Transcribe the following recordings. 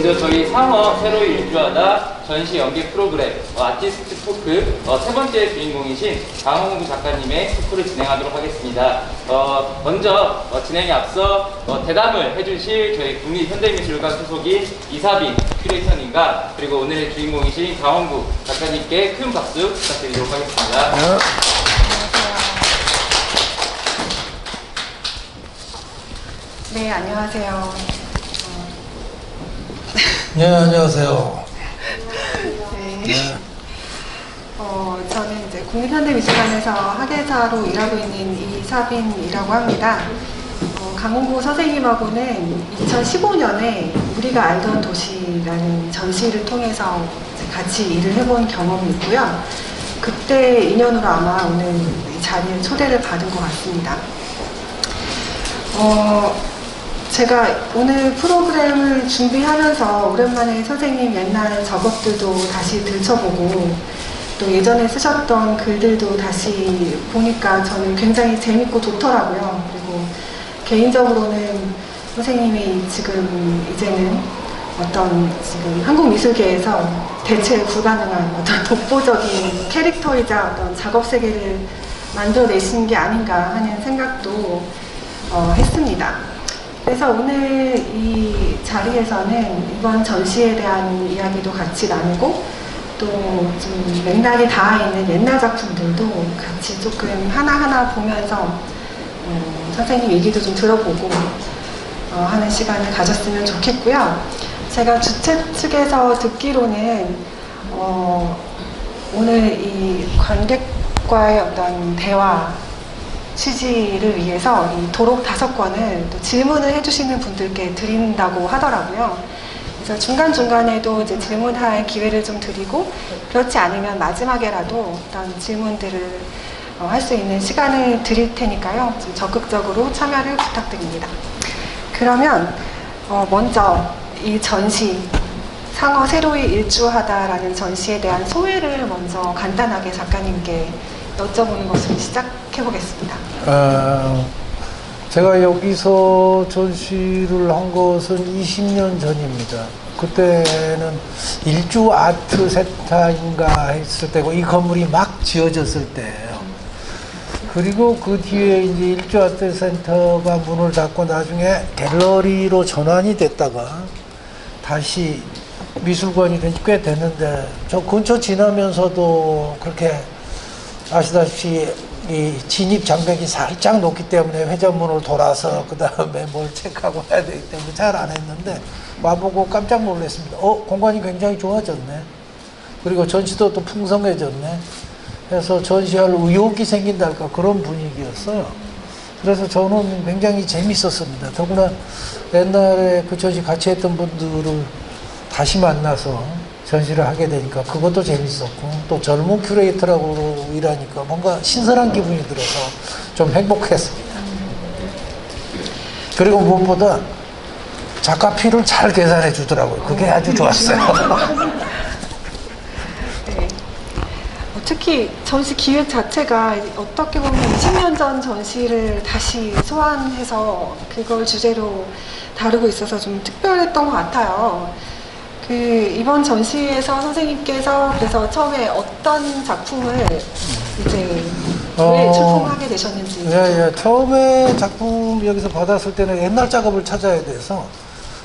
먼저 저희 상어 새로이 일주하다 전시 연기 프로그램 아티스트 토크 세 번째 주인공이신 강홍구 작가님의 토크를 진행하도록 하겠습니다. 먼저 진행에 앞서 대담을 해주실 저희 국립현대미술관 소속인 이사빈 큐레이터님과 그리고 오늘의 주인공이신 강홍구 작가님께 큰 박수 부탁드리도록 하겠습니다. 네, 안녕하세요. 네, 안녕하세요. 네. 저는 이제 국립현대미술관에서 학예자로 일하고 있는 이사빈이라고 합니다. 강홍구 선생님하고는 2015년에 우리가 알던 도시라는 전시를 통해서 같이 일을 해본 경험이 있고요. 그때 인연으로 아마 오늘 이 자리에 초대를 받은 것 같습니다. 제가 오늘 프로그램을 준비하면서 오랜만에 선생님 옛날 작업들도 다시 들춰보고 또 예전에 쓰셨던 글들도 다시 보니까 저는 굉장히 재밌고 좋더라고요. 그리고 개인적으로는 선생님이 지금 이제는 어떤 지금 한국 미술계에서 대체 불가능한 어떤 독보적인 캐릭터이자 어떤 작업 세계를 만들어내신 게 아닌가 하는 생각도 했습니다. 그래서 오늘 이 자리에서는 이번 전시에 대한 이야기도 같이 나누고 또 좀 맥락이 닿아있는 옛날 작품들도 같이 조금 하나하나 보면서 선생님 얘기도 좀 들어보고 하는 시간을 가졌으면 좋겠고요. 제가 주최 측에서 듣기로는 오늘 이 관객과의 어떤 대화 취지를 위해서 이 도록 5권을 또 질문을 해주시는 분들께 드린다고 하더라고요. 그래서 중간중간에도 이제 질문할 기회를 좀 드리고 그렇지 않으면 마지막에라도 어떤 질문들을 할 수 있는 시간을 드릴 테니까요. 좀 적극적으로 참여를 부탁드립니다. 그러면 먼저 이 전시 상어 새로이 일주하다라는 전시에 대한 소회를 먼저 간단하게 작가님께 여쭤보는 것으로 시작해 보겠습니다. 제가 여기서 전시를 한 것은 20년 전입니다. 그때는 일주 아트 센터인가 했을 때고 이 건물이 막 지어졌을 때예요. 그리고 그 뒤에 이제 일주 아트 센터가 문을 닫고 나중에 갤러리로 전환이 됐다가 다시 미술관이 된 지 꽤 됐는데 저 근처 지나면서도 그렇게 아시다시피 이 진입 장벽이 살짝 높기 때문에 회전문을 돌아서 그 다음에 뭘 체크하고 해야 되기 때문에 잘 안 했는데 와보고 깜짝 놀랐습니다. 공간이 굉장히 좋아졌네. 그리고 전시도 또 풍성해졌네. 그래서 전시할 의욕이 생긴달까 그런 분위기였어요. 그래서 저는 굉장히 재밌었습니다. 더구나 옛날에 그 전시 같이 했던 분들을 다시 만나서 전시를 하게 되니까 그것도 재밌었고 또 젊은 큐레이터라고 일하니까 뭔가 신선한 기분이 들어서 좀 행복했습니다. 그리고 무엇보다 작가피를 잘 계산해 주더라고요. 그게 아주 좋았어요. 네. 특히 전시 기획 자체가 어떻게 보면 20년 전 전시를 다시 소환해서 그걸 주제로 다루고 있어서 좀 특별했던 것 같아요. 이번 전시에서 선생님께서 그래서 처음에 어떤 작품을 이제 왜 출품하게 되셨는지. 예. 처음에 작품 여기서 받았을 때는 옛날 작업을 찾아야 돼서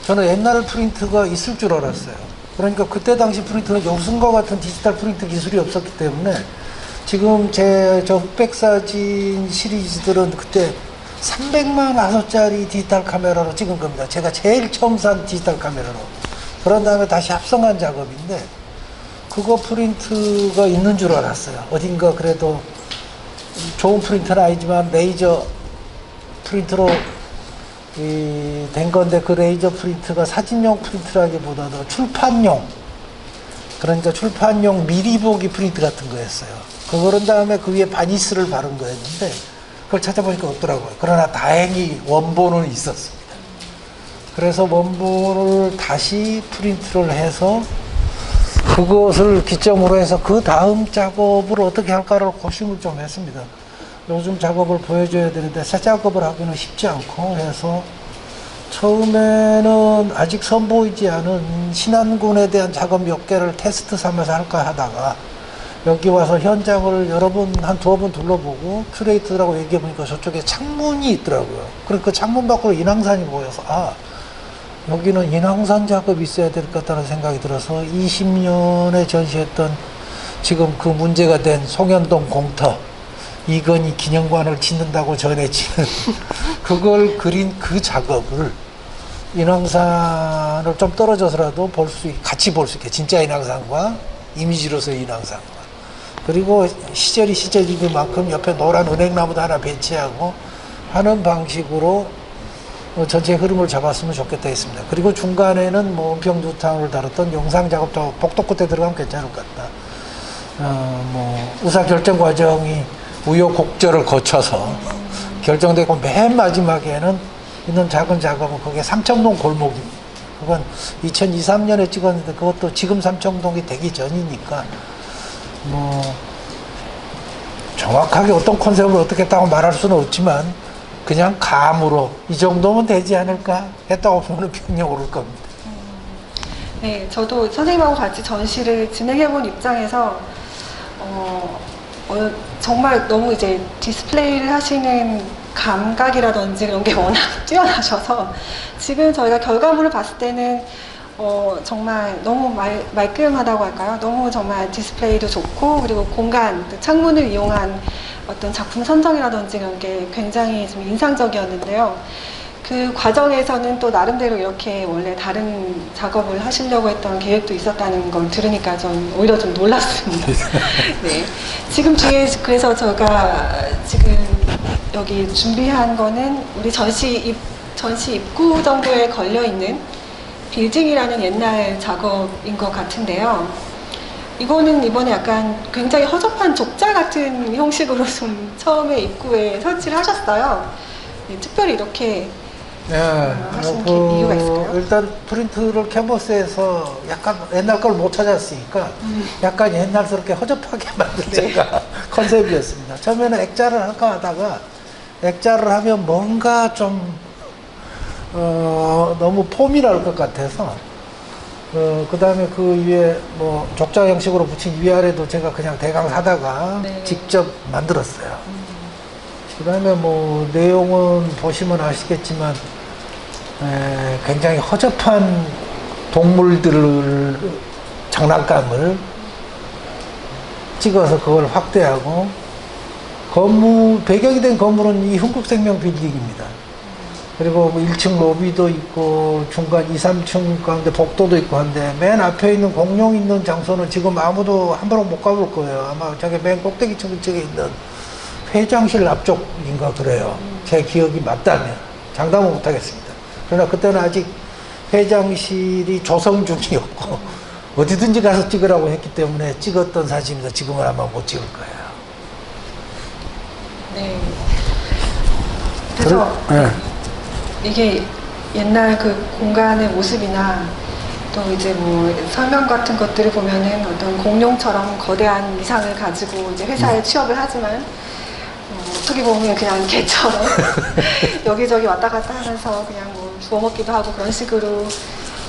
저는 옛날 프린트가 있을 줄 알았어요. 그러니까 그때 당시 프린트는 요즘과 같은 디지털 프린트 기술이 없었기 때문에 지금 저 흑백사진 시리즈들은 그때 300만 화소짜리 디지털 카메라로 찍은 겁니다. 제가 제일 처음 산 디지털 카메라로. 그런 다음에 다시 합성한 작업인데 그거 프린트가 있는 줄 알았어요. 어딘가 그래도 좋은 프린터는 아니지만 레이저 프린트로 된 건데 그 레이저 프린트가 사진용 프린트라기보다도 출판용, 그러니까 출판용 미리 보기 프린트 같은 거였어요. 그런 다음에 그 위에 바니스를 바른 거였는데 그걸 찾아보니까 없더라고요. 그러나 다행히 원본은 있었습니다. 그래서 원본을 다시 프린트를 해서 그것을 기점으로 해서 그 다음 작업을 어떻게 할까를 고심을 좀 했습니다. 요즘 작업을 보여줘야 되는데 새 작업을 하기는 쉽지 않고 해서 처음에는 아직 선보이지 않은 신안군에 대한 작업 몇 개를 테스트 삼아서 할까 하다가 여기 와서 현장을 여러 번, 한 두어 번 둘러보고 큐레이터들하고 얘기해보니까 저쪽에 창문이 있더라고요. 그래서 그 창문 밖으로 인왕산이 보여서 여기는 인왕산 작업이 있어야 될 것 같다는 생각이 들어서 20년에 전시했던 지금 그 문제가 된 송현동 공터 이건희 기념관을 짓는다고 전해지는 그걸 그린 그 작업을 인왕산을 좀 떨어져서라도 같이 볼 수 있게 진짜 인왕산과 이미지로서의 인왕산과 그리고 시절이 시절이기만큼 옆에 노란 은행나무도 하나 배치하고 하는 방식으로 전체 흐름을 잡았으면 좋겠다 했습니다. 그리고 중간에는 뭐 은평두탕을 다뤘던 영상 작업도 복도 끝에 들어가면 괜찮을 것 같다. 의사 결정 과정이 우여곡절을 거쳐서 결정되고 맨 마지막에는 있는 작은 작업은 그게 삼청동 골목입니다. 그건 2002, 3년에 찍었는데 그것도 지금 삼청동이 되기 전이니까 정확하게 어떤 컨셉을 어떻게 했다고 말할 수는 없지만 그냥 감으로 이 정도면 되지 않을까 했다고 보면 평력 오를 겁니다. 네, 저도 선생님하고 같이 전시를 진행해본 입장에서 정말 너무 이제 디스플레이를 하시는 감각이라든지 이런 게 워낙 뛰어나셔서 지금 저희가 결과물을 봤을 때는 정말 너무 말끔하다고 할까요? 너무 정말 디스플레이도 좋고 그리고 공간, 창문을 이용한 어떤 작품 선정이라든지 이런 게 굉장히 좀 인상적이었는데요. 그 과정에서는 또 나름대로 이렇게 원래 다른 작업을 하시려고 했던 계획도 있었다는 걸 들으니까 전 오히려 좀 놀랐습니다. 네. 지금 뒤에 그래서 제가 지금 여기 준비한 거는 우리 전시 입구 정도에 걸려있는 빌딩이라는 옛날 작업인 것 같은데요. 이거는 이번에 약간 굉장히 허접한 족자 같은 형식으로 좀 처음에 입구에 설치를 하셨어요. 네, 특별히 이렇게 하신 이유가 있을까요? 일단 프린트를 캔버스에서 약간 옛날 걸 못 찾았으니까 약간 옛날스럽게 허접하게 만들자가 컨셉이었습니다. 처음에는 액자를 할까 하다가 액자를 하면 뭔가 좀 너무 폼이 날 것 같아서 그 다음에 그 위에 뭐 족자 형식으로 붙인 위아래도 제가 그냥 대강 사다가 직접 만들었어요. 그 다음에 뭐 내용은 보시면 아시겠지만 굉장히 허접한 동물들 장난감을 찍어서 그걸 확대하고 배경이 된 건물은 이 흥국생명 빌딩입니다. 그리고 1층 로비도 있고 중간 2, 3층 가운데 복도도 있고 한데 맨 앞에 있는 공룡 있는 장소는 지금 아무도 함부로 못 가볼 거예요. 아마 저기 맨 꼭대기 층 쪽에 있는 회장실 앞쪽인가 그래요. 제 기억이 맞다면 장담은 못하겠습니다. 그러나 그때는 아직 회장실이 조성 중이었고 어디든지 가서 찍으라고 했기 때문에 찍었던 사진입니다. 지금은 아마 못 찍을 거예요. 네. 그래서 이게 옛날 그 공간의 모습이나 또 이제 뭐 설명 같은 것들을 보면은 어떤 공룡처럼 거대한 이상을 가지고 이제 회사에 취업을 하지만 어떻게 보면 그냥 개처럼 여기저기 왔다 갔다 하면서 그냥 뭐 주워 먹기도 하고 그런 식으로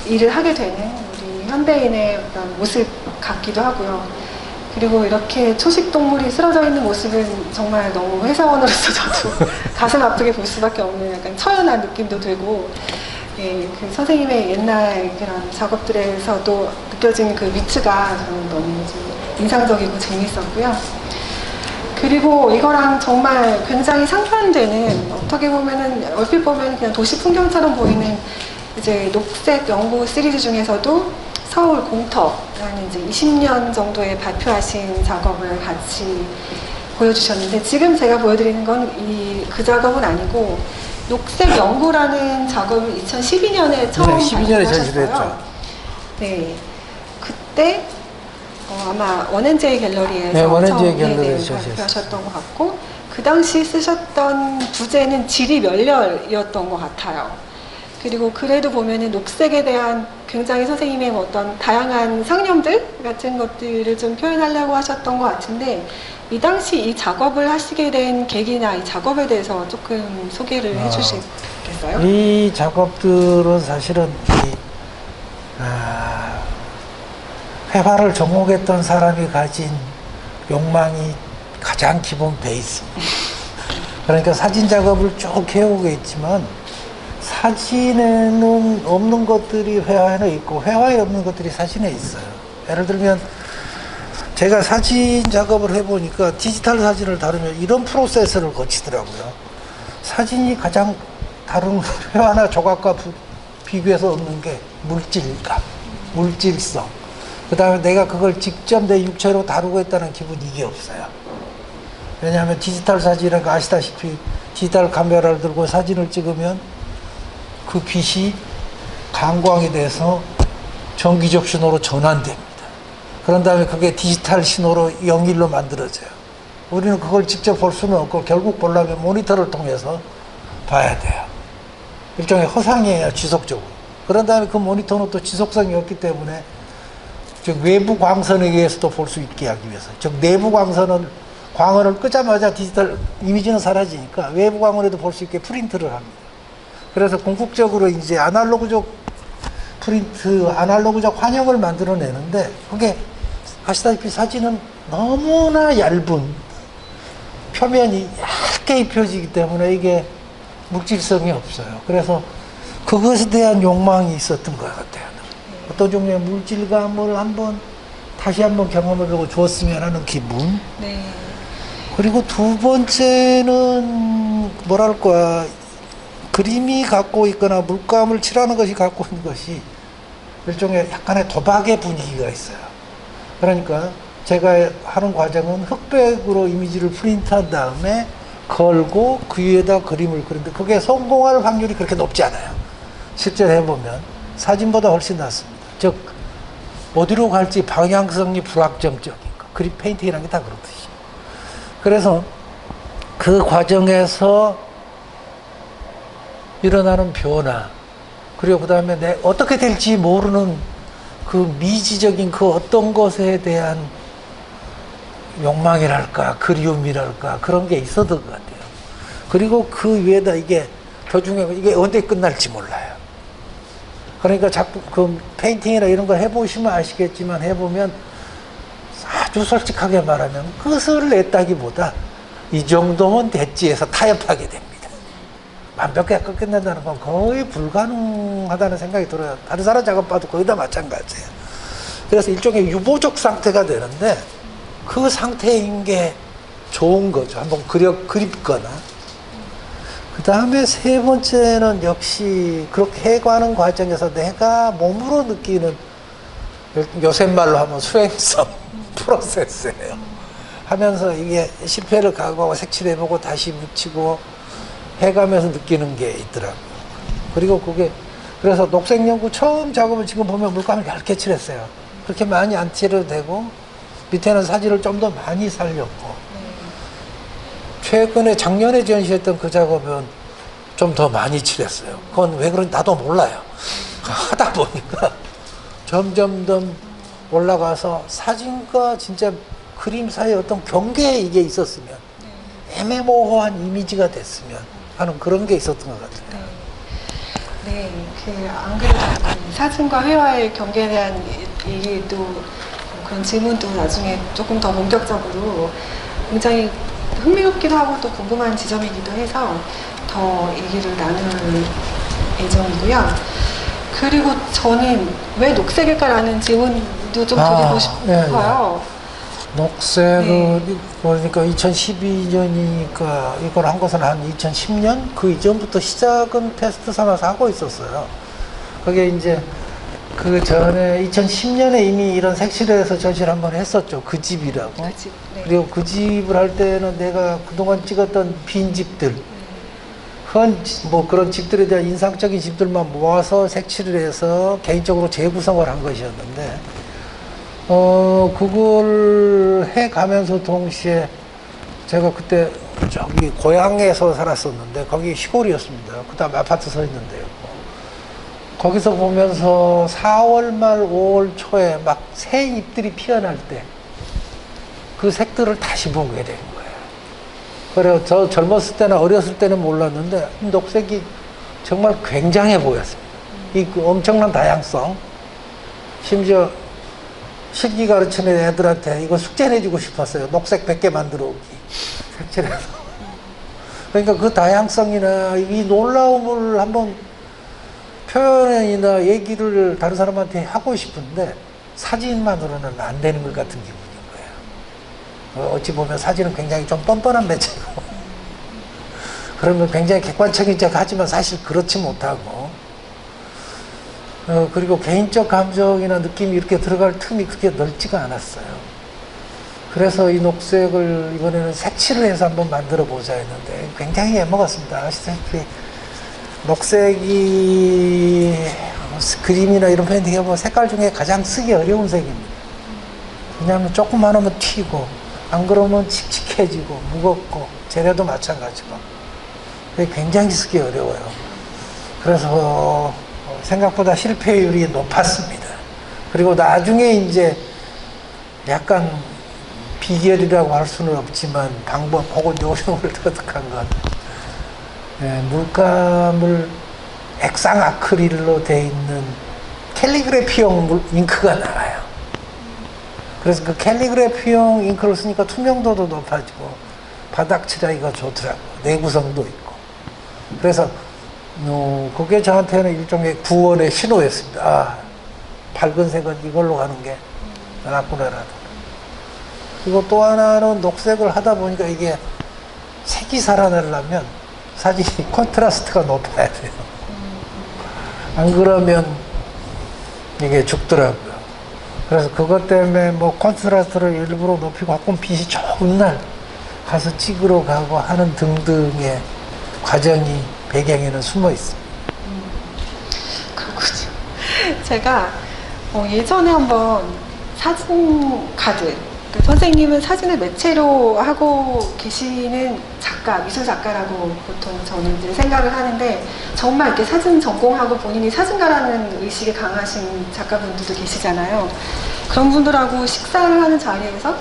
일을 하게 되는 우리 현대인의 어떤 모습 같기도 하고요. 그리고 이렇게 초식 동물이 쓰러져 있는 모습은 정말 너무 회사원으로서 저도 가슴 아프게 볼 수밖에 없는 약간 처연한 느낌도 들고, 예, 그 선생님의 옛날 그런 작업들에서도 느껴지는 그 위트가 저는 너무 좀 인상적이고 재밌었고요. 그리고 이거랑 정말 굉장히 상반되는, 어떻게 보면은 얼핏 보면 그냥 도시 풍경처럼 보이는 이제 녹색 연구 시리즈 중에서도 서울 공터라는 이제 20년 정도에 발표하신 작업을 같이 보여주셨는데, 지금 제가 보여드리는 건 그 작업은 아니고 녹색 연구라는 작업을 2012년에 처음 12년에 전시를 했죠. 네, 그때 아마 원앤제이 갤러리에서 네, 원앤제이 처음 갤러리에서 발표하셨던 것 같고, 그 당시 쓰셨던 부제는 지리멸렬이었던 것 같아요. 그리고 글에도 보면은 녹색에 대한 굉장히 선생님의 뭐 어떤 다양한 상념들 같은 것들을 좀 표현하려고 하셨던 것 같은데, 이 당시 이 작업을 하시게 된 계기나 이 작업에 대해서 조금 소개를 해주시겠어요? 이 작업들은 사실은 회화를 접목했던 사람이 가진 욕망이 가장 기본 베이스입니다. 그러니까 사진 작업을 쭉 해오고 있지만, 사진에는 없는 것들이 회화에는 있고 회화에 없는 것들이 사진에 있어요. 예를 들면 제가 사진 작업을 해보니까 디지털 사진을 다루면 이런 프로세스를 거치더라고요. 사진이 가장 다른 회화나 조각과 비교해서 얻는 게 물질감, 물질성. 그 다음에 내가 그걸 직접 내 육체로 다루고 있다는 기분이 이게 없어요. 왜냐하면 디지털 사진이라는 아시다시피 디지털 카메라를 들고 사진을 찍으면 그 빛이 강광이 돼서 전기적 신호로 전환됩니다. 그런 다음에 그게 디지털 신호로 영일로 만들어져요. 우리는 그걸 직접 볼 수는 없고 결국 보려면 모니터를 통해서 봐야 돼요. 일종의 허상이에요, 지속적으로. 그런 다음에 그 모니터는 또 지속성이 없기 때문에 즉 외부 광선에 의해서도 볼 수 있게 하기 위해서, 즉 내부 광선은 광원을 끄자마자 디지털 이미지는 사라지니까 외부 광원에도 볼 수 있게 프린트를 합니다. 그래서 궁극적으로 이제 아날로그적 프린트, 아날로그적 환영을 만들어내는데, 그게 아시다시피 사진은 너무나 얇은 표면이 얇게 입혀지기 때문에 이게 물질성이 없어요. 그래서 그것에 대한 욕망이 있었던 것 같아요. 어떤 종류의 물질감을 다시 한번 경험해보고 주었으면 하는 기분. 네. 그리고 두 번째는 뭐랄까, 그림이 갖고 있거나 물감을 칠하는 것이 갖고 있는 것이 일종의 약간의 도박의 분위기가 있어요. 그러니까 제가 하는 과정은 흑백으로 이미지를 프린트한 다음에 걸고 그 위에다 그림을 그리는데, 그게 성공할 확률이 그렇게 높지 않아요. 실제로 해보면 사진보다 훨씬 낫습니다. 즉 어디로 갈지 방향성이 불확정적인 거, 그림 페인팅이라는 게 다 그렇듯이. 그래서 그 과정에서 일어나는 변화, 그리고 그 다음에 어떻게 될지 모르는 그 미지적인 그 어떤 것에 대한 욕망이랄까, 그리움이랄까, 그런 게 있었던 것 같아요. 그리고 그 위에다 이게 더 중요한 건 이게 언제 끝날지 몰라요. 그러니까 자꾸 그 페인팅이나 이런 거 해보시면 아시겠지만, 해보면 아주 솔직하게 말하면 끝을 냈다기보다 이 정도면 됐지 해서 타협하게 됩니다. 완벽하게 끝낸다는 건 거의 불가능하다는 생각이 들어요. 다른 사람 작업 봐도 거의 다 마찬가지예요. 그래서 일종의 유보적 상태가 되는데, 그 상태인 게 좋은 거죠. 한번 그립거나. 그 다음에 세 번째는 역시 그렇게 해가는 과정에서 내가 몸으로 느끼는, 요새 말로 하면 수행성 프로세스예요. 하면서 이게 실패를 각오하고 색칠해보고 다시 묻히고 해가면서 느끼는 게 있더라고요. 그리고 그게, 그래서 녹색연구 처음 작업을 지금 보면 물감을 얇게 칠했어요. 그렇게 많이 안 칠해도 되고, 밑에는 사진을 좀 더 많이 살렸고, 최근에 작년에 전시했던 그 작업은 좀 더 많이 칠했어요. 그건 왜 그런지 나도 몰라요. 하다 보니까 점점 더 올라가서 사진과 진짜 그림 사이에 어떤 경계에 이게 있었으면, 애매모호한 이미지가 됐으면 하는 그런 게 있었던 것 같아요. 네, 안 그래도 사진과 회화의 경계에 대한 얘기도, 그런 질문도 나중에 조금 더 본격적으로 굉장히 흥미롭기도 하고 또 궁금한 지점이기도 해서 더 얘기를 나눌 예정이고요. 그리고 저는 왜 녹색일까라는 질문도 좀 드리고 싶어요. 녹색은 그러니까 2012년이니까 이걸 한 것은 한 2010년? 그 이전부터 시작은 테스트 삼아서 하고 있었어요. 그게 이제 그 전에 2010년에 이미 이런 색칠에서 전시를 한번 했었죠. 그 집이라고. 그 집, 네. 그리고 그 집을 할 때는 내가 그동안 찍었던 빈 집들, 뭐 그런 집들에 대한 인상적인 집들만 모아서 색칠을 해서 개인적으로 재구성을 한 것이었는데, 그걸 해 가면서 동시에 제가 그때 저기 고향에서 살았었는데, 거기 시골이었습니다. 그 다음에 아파트 서 있는데요. 거기서 보면서 4월 말 5월 초에 막 새 잎들이 피어날 때 그 색들을 다시 보게 된 거예요. 그래서 저 젊었을 때나 어렸을 때는 몰랐는데 녹색이 정말 굉장해 보였습니다. 그 엄청난 다양성. 심지어 실기 가르치는 애들한테 이거 숙제 내주고 싶었어요. 녹색 100개 만들어 오기. 색칠해서. 그러니까 그 다양성이나 이 놀라움을 한번 표현이나 얘기를 다른 사람한테 하고 싶은데 사진만으로는 안 되는 것 같은 기분인 거예요. 어찌 보면 사진은 굉장히 좀 뻔뻔한 매체고 그러면 굉장히 객관적인 척 하지만 사실 그렇지 못하고 그리고 개인적 감정이나 느낌이 이렇게 들어갈 틈이 그렇게 넓지가 않았어요. 그래서 이 녹색을 이번에는 색칠을 해서 한번 만들어 보자 했는데 굉장히 애먹었습니다. 아시다시피 녹색이 그림이나 이런 페인팅에 보면 색깔 중에 가장 쓰기 어려운 색입니다. 왜냐하면 조금만 하면 튀고 안 그러면 칙칙해지고 무겁고 재료도 마찬가지고 굉장히 쓰기 어려워요. 그래서 생각보다 실패율이 높았습니다. 그리고 나중에 이제 약간 비결이라고 할 수는 없지만 방법 혹은 요령을 터득한 건 물감을 액상 아크릴로 되어 있는 캘리그래피용 잉크가 나와요. 그래서 그 캘리그래피용 잉크를 쓰니까 투명도도 높아지고 바닥 칠하기가 좋더라고요. 내구성도 있고. 그래서 그게 저한테는 일종의 구원의 신호였습니다. 아, 밝은 색은 이걸로 가는 게 낫구나라도. 그리고 또 하나는 녹색을 하다 보니까 이게 색이 살아나려면 사진이 콘트라스트가 높아야 돼요. 안 그러면 이게 죽더라고요. 그래서 그것 때문에 뭐 콘트라스트를 일부러 높이고 가끔 빛이 좋은 날 가서 찍으러 가고 하는 등등의 과정이 배경에는 숨어 있습니다. 그렇군요. 제가 예전에 한번 사진 카드, 선생님은 사진을 매체로 하고 계시는 작가, 미술 작가라고 보통 저는 이제 생각을 하는데 정말 이렇게 사진 전공하고 본인이 사진가라는 의식이 강하신 작가분들도 계시잖아요. 그런 분들하고 식사를 하는 자리에서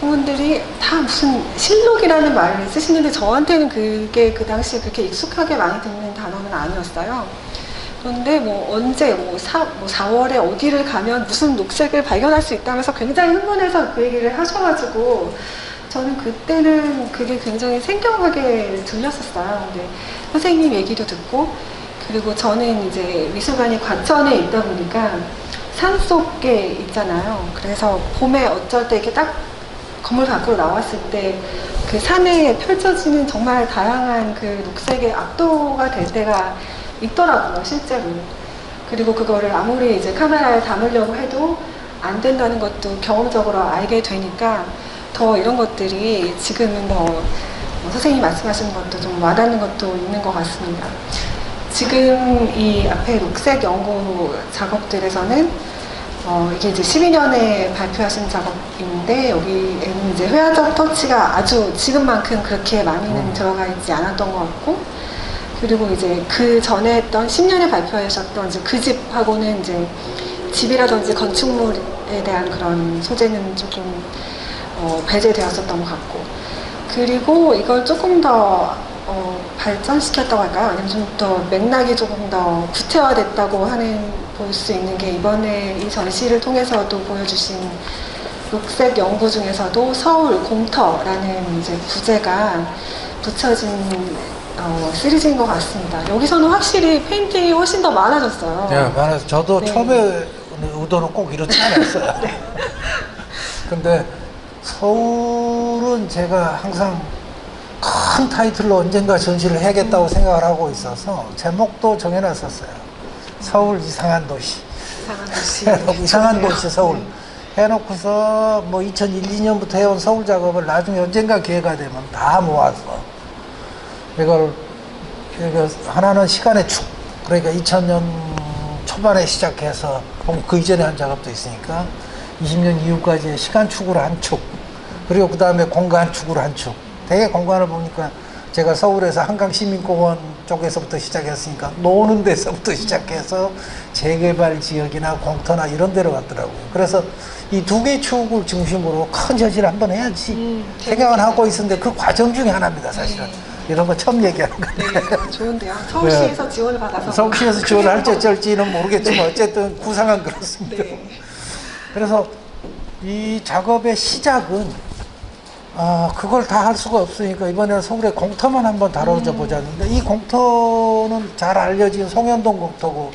그분들이 다 무슨 실록이라는 말을 쓰시는데 저한테는 그게 그 당시에 그렇게 익숙하게 많이 듣는 단어는 아니었어요. 그런데 뭐 언제 4월에 어디를 가면 무슨 녹색을 발견할 수 있다면서 굉장히 흥분해서 그 얘기를 하셔가지고 저는 그때는 그게 굉장히 생경하게 들렸었어요. 근데 선생님 얘기도 듣고 그리고 저는 이제 미술관이 과천에 있다 보니까 산속에 있잖아요. 그래서 봄에 어쩔 때 이렇게 딱 건물 밖으로 나왔을 때 그 산에 펼쳐지는 정말 다양한 그 녹색의 압도가 될 때가 있더라고요, 실제로. 그리고 그거를 아무리 이제 카메라에 담으려고 해도 안 된다는 것도 경험적으로 알게 되니까 더 이런 것들이 지금은 선생님이 말씀하시는 것도 좀 와닿는 것도 있는 것 같습니다. 지금 이 앞에 녹색 연구 작업들에서는 이게 이제 12년에 발표하신 작업인데 여기에는 이제 회화적 터치가 아주 지금만큼 그렇게 많이는 들어가 있지 않았던 것 같고 그리고 이제 그 전에 했던 10년에 발표하셨던 이제 그 집하고는 이제 집이라든지 건축물에 대한 그런 소재는 조금 배제되었었던 것 같고 그리고 이걸 조금 더 발전시켰다고 할까요? 아니면 좀 더 맥락이 조금 더 구체화됐다고 볼 수 있는 게 이번에 이 전시를 통해서도 보여주신 녹색 연구 중에서도 서울 공터라는 이제 부제가 붙여진 시리즈인 것 같습니다. 여기서는 확실히 페인팅이 훨씬 더 많아졌어요. 네, 많아서 저도 처음에 의도는 꼭 이렇지 않았어요. 네. 근데 서울은 제가 항상 큰 타이틀로 언젠가 전시를 해야겠다고 생각을 하고 있어서 제목도 정해놨었어요. 서울 이상한 도시. 이상한 도시. 이상한 도시 서울. 해놓고서 뭐 2001, 2년부터 해온 서울 작업을 나중에 언젠가 기회가 되면 다 모아서 이걸 하나는 시간의 축. 그러니까 2000년 초반에 시작해서 그 이전에 한 작업도 있으니까 20년 이후까지의 시간 축으로 한 축. 그리고 그 다음에 공간 축으로 한 축. 되게 공간을 보니까 제가 서울에서 한강시민공원 쪽에서부터 시작했으니까 노는 데서부터 시작해서 재개발 지역이나 공터나 이런 데로 갔더라고요. 그래서 이 두 개 축을 중심으로 큰 전시를 한번 해야지 생각은 하고 있었는데 그 과정 중에 하나입니다, 사실은. 네. 이런 거 처음 얘기하는 건데. 네, 좋은데요. 서울시에서 지원을 받아서. 서울시에서 지원을 할지 어쩔지는 모르겠지만 어쨌든 구상은 그렇습니다. 네. 그래서 이 작업의 시작은 그걸 다 할 수가 없으니까 이번에는 서울의 공터만 한번 다뤄줘 보자는데 이 공터는 잘 알려진 송현동 공터고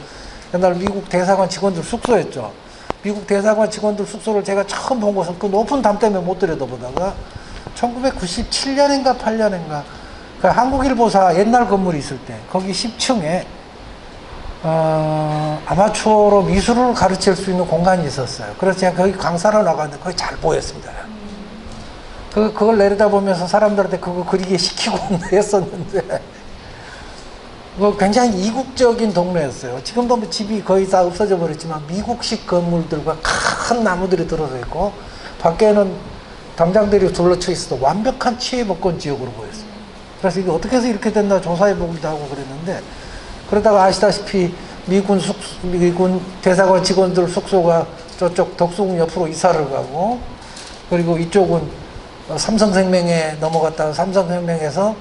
옛날 미국 대사관 직원들 숙소였죠. 미국 대사관 직원들 숙소를 제가 처음 본 곳은 그 높은 담 때문에 못 들여다보다가 1997년인가 8년인가 그 한국일보사 옛날 건물이 있을 때 거기 10층에 아마추어로 미술을 가르칠 수 있는 공간이 있었어요. 그래서 제가 거기 강사로 나갔는데 거기 잘 보였습니다. 그걸 내려다보면서 사람들한테 그거 그리게 시키고 했었는데 굉장히 이국적인 동네였어요. 지금도 뭐 집이 거의 다 없어져 버렸지만 미국식 건물들과 큰 나무들이 들어서 있고 밖에는 담장들이 둘러쳐 있어도 완벽한 취해복권 지역으로 보였어요. 그래서 이게 어떻게 해서 이렇게 됐나 조사해보기도 하고 그랬는데 그러다가 아시다시피 미군 대사관 직원들 숙소가 저쪽 덕수궁 옆으로 이사를 가고 그리고 이쪽은 삼성생명에 넘어갔다가 삼성생명에서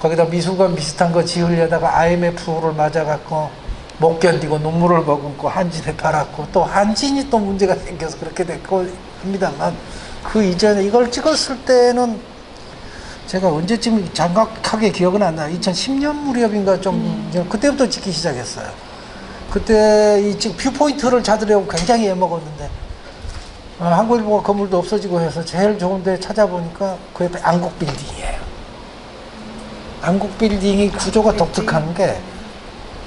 거기다 미술관 비슷한 거 지으려다가 IMF를 맞아갖고 못 견디고 눈물을 머금고 한진에 팔았고 또 한진이 또 문제가 생겨서 그렇게 됐고 합니다만 그 이전에 이걸 찍었을 때는 제가 언제쯤 정확하게 기억은 안 나요. 2010년 무렵인가 좀 그때부터 찍기 시작했어요. 그때 이 뷰포인트를 찾으려고 굉장히 애먹었는데 한국일보가 건물도 없어지고 해서 제일 좋은 데 찾아보니까 그 옆에 안국빌딩이에요. 안국빌딩이 구조가 독특한 게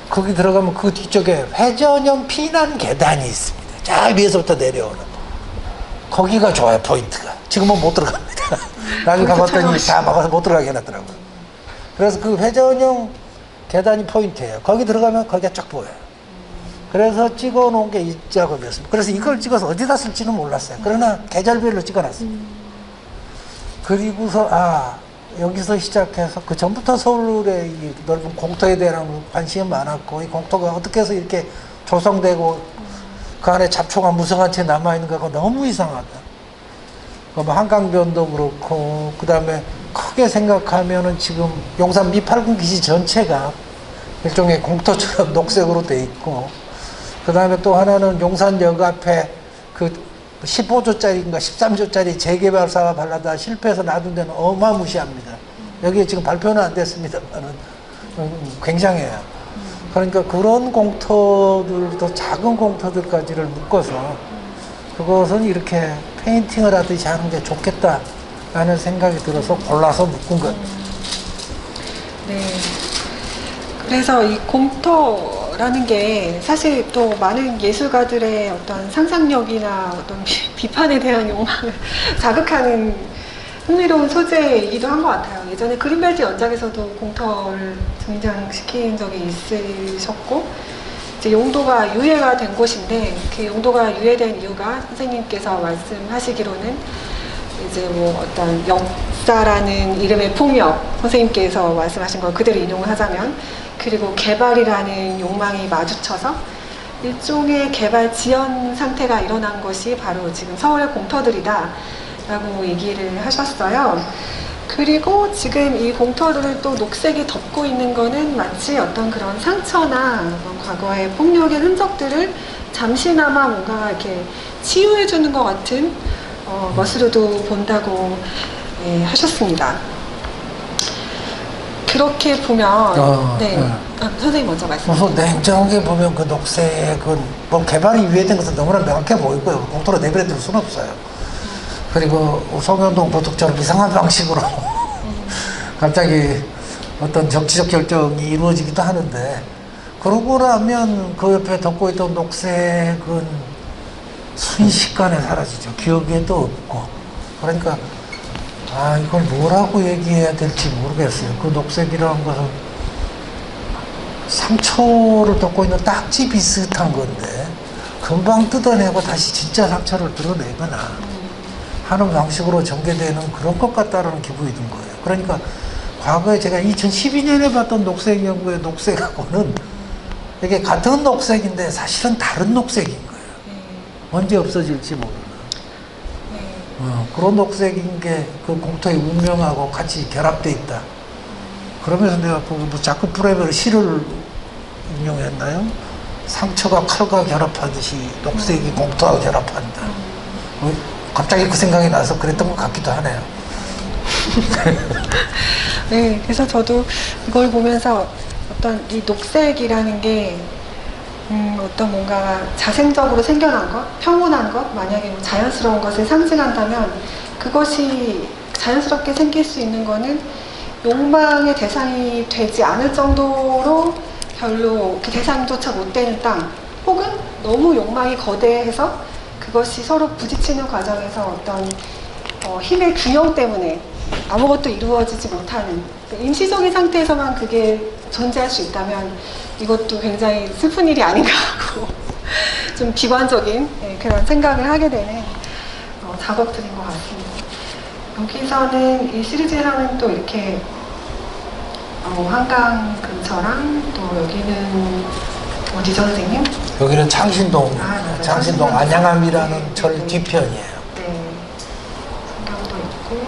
거기 들어가면 그 뒤쪽에 회전형 피난 계단이 있습니다. 저 위에서부터 내려오는 거기가 좋아요. 포인트가 지금은 못 들어갑니다. 나중에 가봤더니 다 막아서 못 들어가게 해놨더라고요. 그래서 그 회전형 계단이 포인트예요. 거기 들어가면 거기가 쫙 보여요. 그래서 찍어 놓은 게 이 작업이었습니다. 그래서 이걸 찍어서 어디다 쓸지는 몰랐어요. 그러나 계절별로 찍어놨어요. 그리고서 여기서 시작해서 그 전부터 서울의 이 넓은 공터에 대한 관심이 많았고 이 공터가 어떻게 해서 이렇게 조성되고 그 안에 잡초가 무성한 채 남아있는가가 너무 이상하다. 뭐 한강변도 그렇고 그 다음에 크게 생각하면은 지금 용산 미8군 기지 전체가 일종의 공터처럼 녹색으로 돼 있고 그 다음에 또 하나는 용산역 앞에 그 15조짜리인가 13조짜리 재개발 사업 하려다 실패해서 놔둔 데는 어마무시합니다. 여기에 지금 발표는 안 됐습니다만은 굉장해요. 그러니까 그런 공터들도 작은 공터들까지를 묶어서 그것은 이렇게 페인팅을 하듯이 하는 게 좋겠다라는 생각이 들어서 골라서 묶은 것. 네. 그래서 이 공터라는 게 사실 또 많은 예술가들의 어떤 상상력이나 어떤 비판에 대한 욕망을 자극하는 흥미로운 소재이기도 한 것 같아요. 예전에 그린벨트 연작에서도 공터를 등장시킨 적이 있으셨고, 이제 용도가 유예가 된 곳인데, 그 용도가 유예된 이유가 선생님께서 말씀하시기로는 이제 뭐 어떤 역사라는 이름의 폭력, 선생님께서 말씀하신 걸 그대로 인용을 하자면, 그리고 개발이라는 욕망이 마주쳐서 일종의 개발 지연 상태가 일어난 것이 바로 지금 서울의 공터들이다 라고 얘기를 하셨어요. 그리고 지금 이 공터들을 또 녹색이 덮고 있는 거는 마치 어떤 그런 상처나 과거의 폭력의 흔적들을 잠시나마 뭔가 이렇게 치유해주는 것 같은 것으로도 본다고 하셨습니다. 그렇게 보면 선생님 먼저 말씀해 주세요. 우선 냉정하게 보면 그 녹색은 뭐 개발이 유예된 것은 너무나 명확해 보이고요. 공터로 내버려둘 수는 없어요. 그리고 송현동 도둑처럼 이상한 방식으로 갑자기 어떤 정치적 결정이 이루어지기도 하는데 그러고 나면 그 옆에 덮고 있던 녹색은 순식간에 사라지죠. 기억에도 없고. 그러니까 이걸 뭐라고 얘기해야 될지 모르겠어요. 그 녹색이라는 것은 상처를 덮고 있는 딱지 비슷한 건데 금방 뜯어내고 다시 진짜 상처를 드러내거나 하는 방식으로 전개되는 그런 것 같다라는 기분이 든 거예요. 그러니까 과거에 제가 2012년에 봤던 녹색 연구의 녹색하고는 이게 같은 녹색인데 사실은 다른 녹색인 거예요. 언제 없어질지 모르는. 그런 녹색인 게 그 공터의 운명하고 같이 결합돼 있다. 그러면서 내가 뭐 자꾸 프레벨 시를 인용했나요? 상처가 칼과 결합하듯이 녹색이 공터와 결합한다. 갑자기 그 생각이 나서 그랬던 것 같기도 하네요. 네, 그래서 저도 이걸 보면서 어떤 이 녹색이라는 게 어떤 뭔가 자생적으로 생겨난 것, 평온한 것, 만약에 뭐 자연스러운 것을 상징한다면 그것이 자연스럽게 생길 수 있는 거는 욕망의 대상이 되지 않을 정도로 별로 그 대상조차 못 되는 땅, 혹은 너무 욕망이 거대해서 그것이 서로 부딪히는 과정에서 어떤 힘의 균형 때문에 아무것도 이루어지지 못하는 임시적인 상태에서만 그게 존재할 수 있다면 이것도 굉장히 슬픈 일이 아닌가 하고 좀 비관적인 그런 생각을 하게 되는 작업들인 것 같습니다. 여기서는 이 시리즈에서는 또 이렇게 한강 근처랑 또 여기는 어디죠, 선생님? 여기는 창신동, 맞아요. 창신동 안양암이라는 절 뒤편이에요. 네, 성경도 있고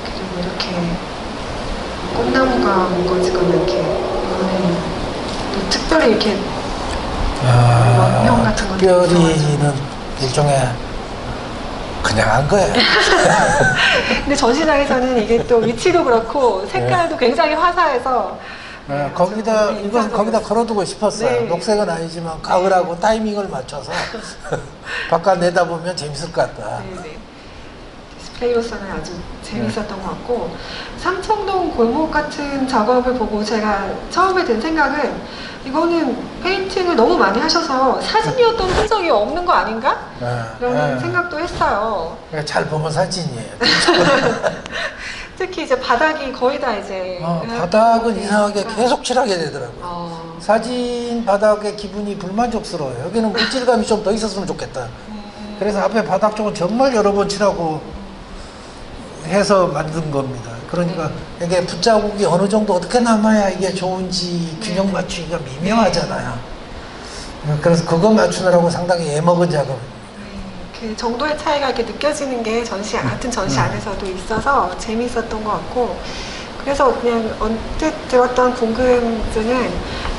그리고 이렇게 꽃나무가 뭉거지거나 이렇게 이거는 또 특별히 이렇게 원형 같은 것도 특별히는 일종의 그냥 한 거예요. 근데 전시장에서는 이게 또 위치도 그렇고 색깔도 굉장히 화사해서 거기다 네, 이건 거기다 걸어두고 싶었어요. 네. 녹색은 아니지만 가을하고 타이밍을 맞춰서 바깥 내다보면 재밌을 것 같다. 네네. 디스플레이로서는 아주 재미있었던 것 같고 삼청동 골목 같은 작업을 보고 제가 처음에 든 생각은 이거는 페인팅을 너무 많이 하셔서 사진이었던 흔적이 없는 거 아닌가? 라는 생각도 했어요. 잘 보면 사진이에요. 특히 이제 바닥이 거의 다 이제 바닥은 이상하게 계속 칠하게 되더라고요. 어. 사진 바닥의 기분이 불만족스러워요. 여기는 물질감이 좀 더 있었으면 좋겠다. 그래서 앞에 바닥 쪽은 정말 여러 번 칠하고 해서 만든 겁니다. 그러니까 이게 붓자국이 어느 정도 어떻게 남아야 이게 좋은지 균형 맞추기가 미묘하잖아요. 그래서 그거 맞추느라고 상당히 애먹은 작업. 그 정도의 차이가 이렇게 느껴지는 게 전시 같은 전시 안에서도 있어서 재미있었던 것 같고 그래서 그냥 언뜻 들었던 궁금증은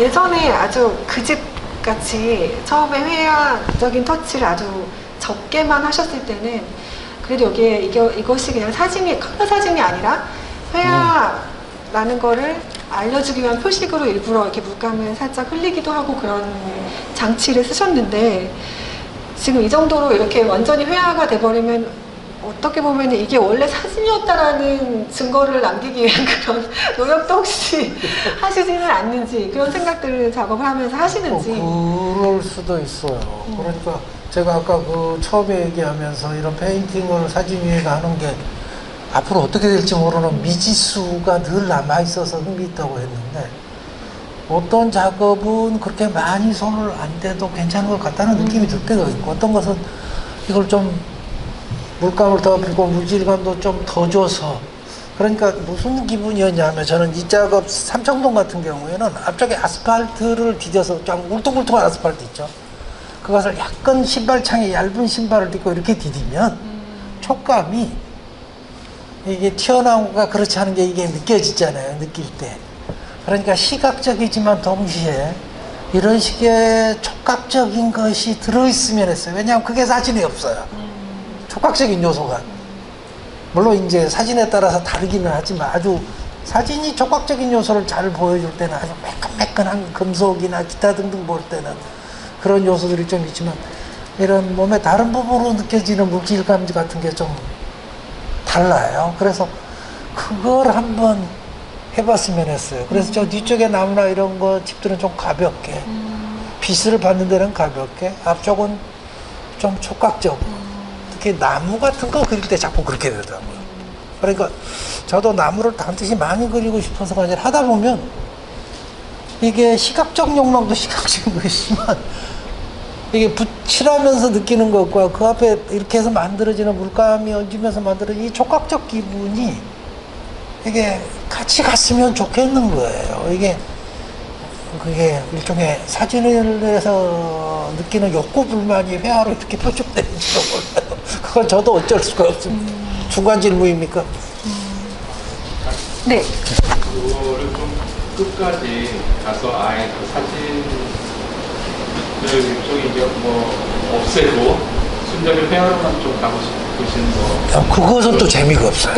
예전에 아주 그 집 같이 처음에 회화적인 터치를 아주 적게만 하셨을 때는 그래도 여기에 이것이 그냥 사진이 컬러 사진이 아니라 회화라는 거를 알려주기 위한 표식으로 일부러 이렇게 물감을 살짝 흘리기도 하고 그런 장치를 쓰셨는데 지금 이 정도로 이렇게 완전히 회화가 돼버리면 어떻게 보면 이게 원래 사진이었다라는 증거를 남기기 위한 그런 노력도 혹시 하시지는 않는지 그런 생각들을 작업을 하면서 하시는지. 그럴 수도 있어요. 그러니까 제가 아까 그 처음에 얘기하면서 이런 페인팅을 사진 위에 하는 게 앞으로 어떻게 될지 모르는 미지수가 늘 남아있어서 흥미있다고 했는데 어떤 작업은 그렇게 많이 손을 안 대도 괜찮은 것 같다는 느낌이 들 때가 있고 어떤 것은 이걸 좀 물감을 더 피고 물질감도 좀 더 줘서 그러니까 무슨 기분이었냐면 저는 이 작업 삼청동 같은 경우에는 앞쪽에 아스팔트를 디뎌서 좀 울퉁불퉁한 아스팔트 있죠. 그것을 약간 신발창에 얇은 신발을 딛고 이렇게 디디면 촉감이 이게 튀어나오가 그렇지 않은 게 이게 느껴지잖아요. 느낄 때. 그러니까 시각적이지만 동시에 이런 식의 촉각적인 것이 들어있으면 했어요. 왜냐하면 그게 사진이 없어요. 촉각적인 요소가. 물론 이제 사진에 따라서 다르기는 하지만 아주 사진이 촉각적인 요소를 잘 보여줄 때는 아주 매끈매끈한 금속이나 기타 등등 볼 때는 그런 요소들이 좀 있지만 이런 몸의 다른 부분으로 느껴지는 물질감 같은 게 좀 달라요. 그래서 그걸 한번 해봤으면 했어요. 그래서 저 뒤쪽에 나무나 이런 거 집들은 좀 가볍게 빛을 받는 데는 가볍게 앞쪽은 좀 촉각적으로 특히 나무 같은 거 그릴 때 자꾸 그렇게 되더라고요. 그러니까 저도 나무를 반드시 많이 그리고 싶어서가 아니라 하다 보면 이게 시각적 욕망도 시각적인 것이지만 이게 칠하면서 느끼는 것과 그 앞에 이렇게 해서 만들어지는 물감이 얹으면서 만들어진 이 촉각적 기분이 이게 같이 갔으면 좋겠는 거예요. 그게 일종의 사진에서 느끼는 욕구 불만이 회화로 이렇게 표출되는지도 몰라요. 그건 저도 어쩔 수가 없습니다. 중간 질문입니까? 네. 그거를 좀 끝까지 가서 아예 그 사진을 일종의 이제 뭐 없애고 순전히 회화로만 좀 가고 싶으신 거. 야, 그것은 또 재미가 없어요.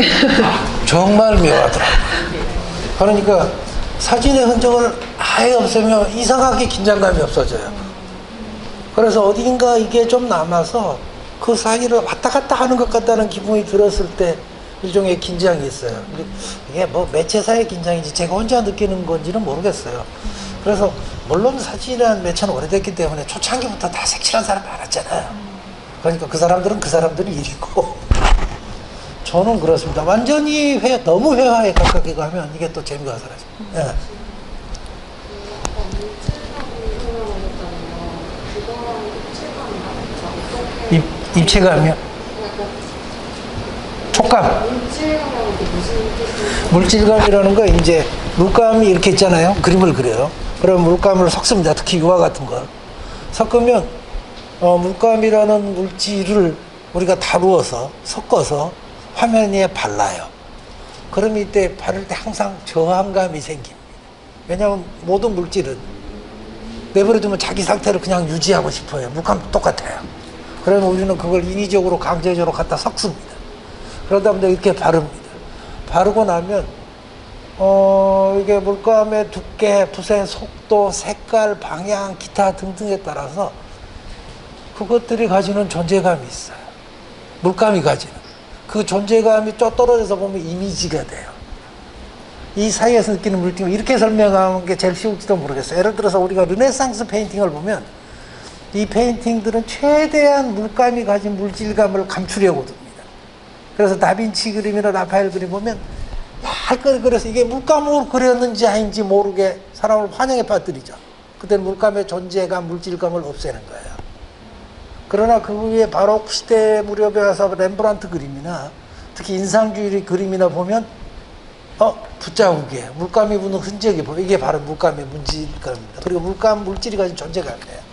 정말 묘하더라고요. 그러니까 사진의 흔적을 아예 없애면 이상하게 긴장감이 없어져요. 그래서 어딘가 이게 좀 남아서 그 사이를 왔다 갔다 하는 것 같다는 기분이 들었을 때 일종의 긴장이 있어요. 근데 이게 뭐 매체사의 긴장인지 제가 혼자 느끼는 건지는 모르겠어요. 그래서 물론 사진이라는 매체는 오래됐기 때문에 초창기부터 다 색칠한 사람 많았잖아요. 그러니까 그 사람들은 그 사람들이 일이고 저는 그렇습니다. 완전히 너무 회화에 가깝게 가면 이게 또 재미가 사라져요. 예. 입체감이요? 촉감. 물질감이라는 거 이제 물감이 이렇게 있잖아요. 그림을 그려요. 그럼 물감을 섞습니다. 특히 유화 같은 거. 섞으면 물감이라는 물질을 우리가 다루어서 섞어서 화면 위에 발라요. 그럼 이때 바를 때 항상 저항감이 생깁니다. 왜냐하면 모든 물질은 내버려두면 자기 상태를 그냥 유지하고 싶어요. 물감도 똑같아요. 그러면 우리는 그걸 인위적으로 강제적으로 갖다 섞습니다. 그러다 보면 이렇게 바릅니다. 바르고 나면 이게 물감의 두께, 붓의 속도, 색깔, 방향, 기타 등등에 따라서 그것들이 가지는 존재감이 있어요. 물감이 가지는. 그 존재감이 쫙 떨어져서 보면 이미지가 돼요. 이 사이에서 느끼는 물감을 이렇게 설명하는 게 제일 쉬울지도 모르겠어요. 예를 들어서 우리가 르네상스 페인팅을 보면 이 페인팅들은 최대한 물감이 가진 물질감을 감추려고 듭니다. 그래서 다빈치 그림이나 라파엘 그림 보면 얇게 그려서 이게 물감으로 그렸는지 아닌지 모르게 사람을 환영에 빠뜨리죠. 그때는 물감의 존재감, 물질감을 없애는 거예요. 그러나 그 위에 바로크 시대 무렵에 와서 렘브란트 그림이나 특히 인상주의 그림이나 보면 붓자국이에요. 물감이 묻는 흔적이 보여. 이게 바로 물감의 물질감입니다. 그리고 물감 물질이 가진 존재감이에요.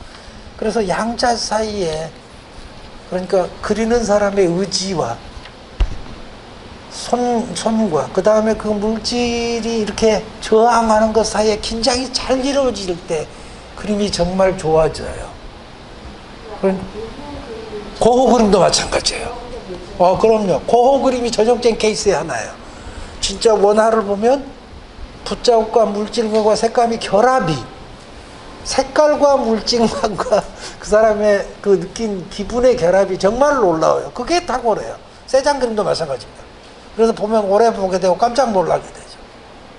그래서 양자 사이에 그러니까 그리는 사람의 의지와 손과 그 다음에 그 물질이 이렇게 저항하는 것 사이에 긴장이 잘 이루어질 때 그림이 정말 좋아져요. 고호 그림도 마찬가지예요. 그럼요. 고호 그림이 전형적인 케이스의 하나예요. 진짜 원화를 보면 붓자국과 물질감과 색감이 결합이 색깔과 물질감과 그 사람의 그 느낀 기분의 결합이 정말 놀라워요. 그게 탁월해요. 세장 그림도 마찬가지입니다. 그래서 보면 오래 보게 되고 깜짝 놀라게 되죠.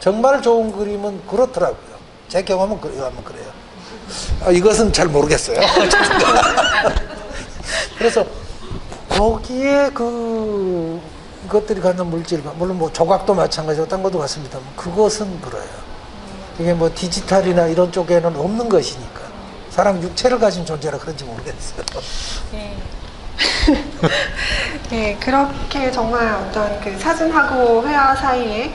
정말 좋은 그림은 그렇더라고요. 제 경험은 그래요. 이것은 잘 모르겠어요. 그래서 거기에 그것들이 갖는 물질감, 물론 뭐 조각도 마찬가지고 딴 것도 같습니다. 그것은 그래요. 이게 뭐 디지털이나 이런 쪽에는 없는 것이니까 사람 육체를 가진 존재라 그런지 모르겠어요. 네. 네, 그렇게 정말 어떤 그 사진하고 회화 사이에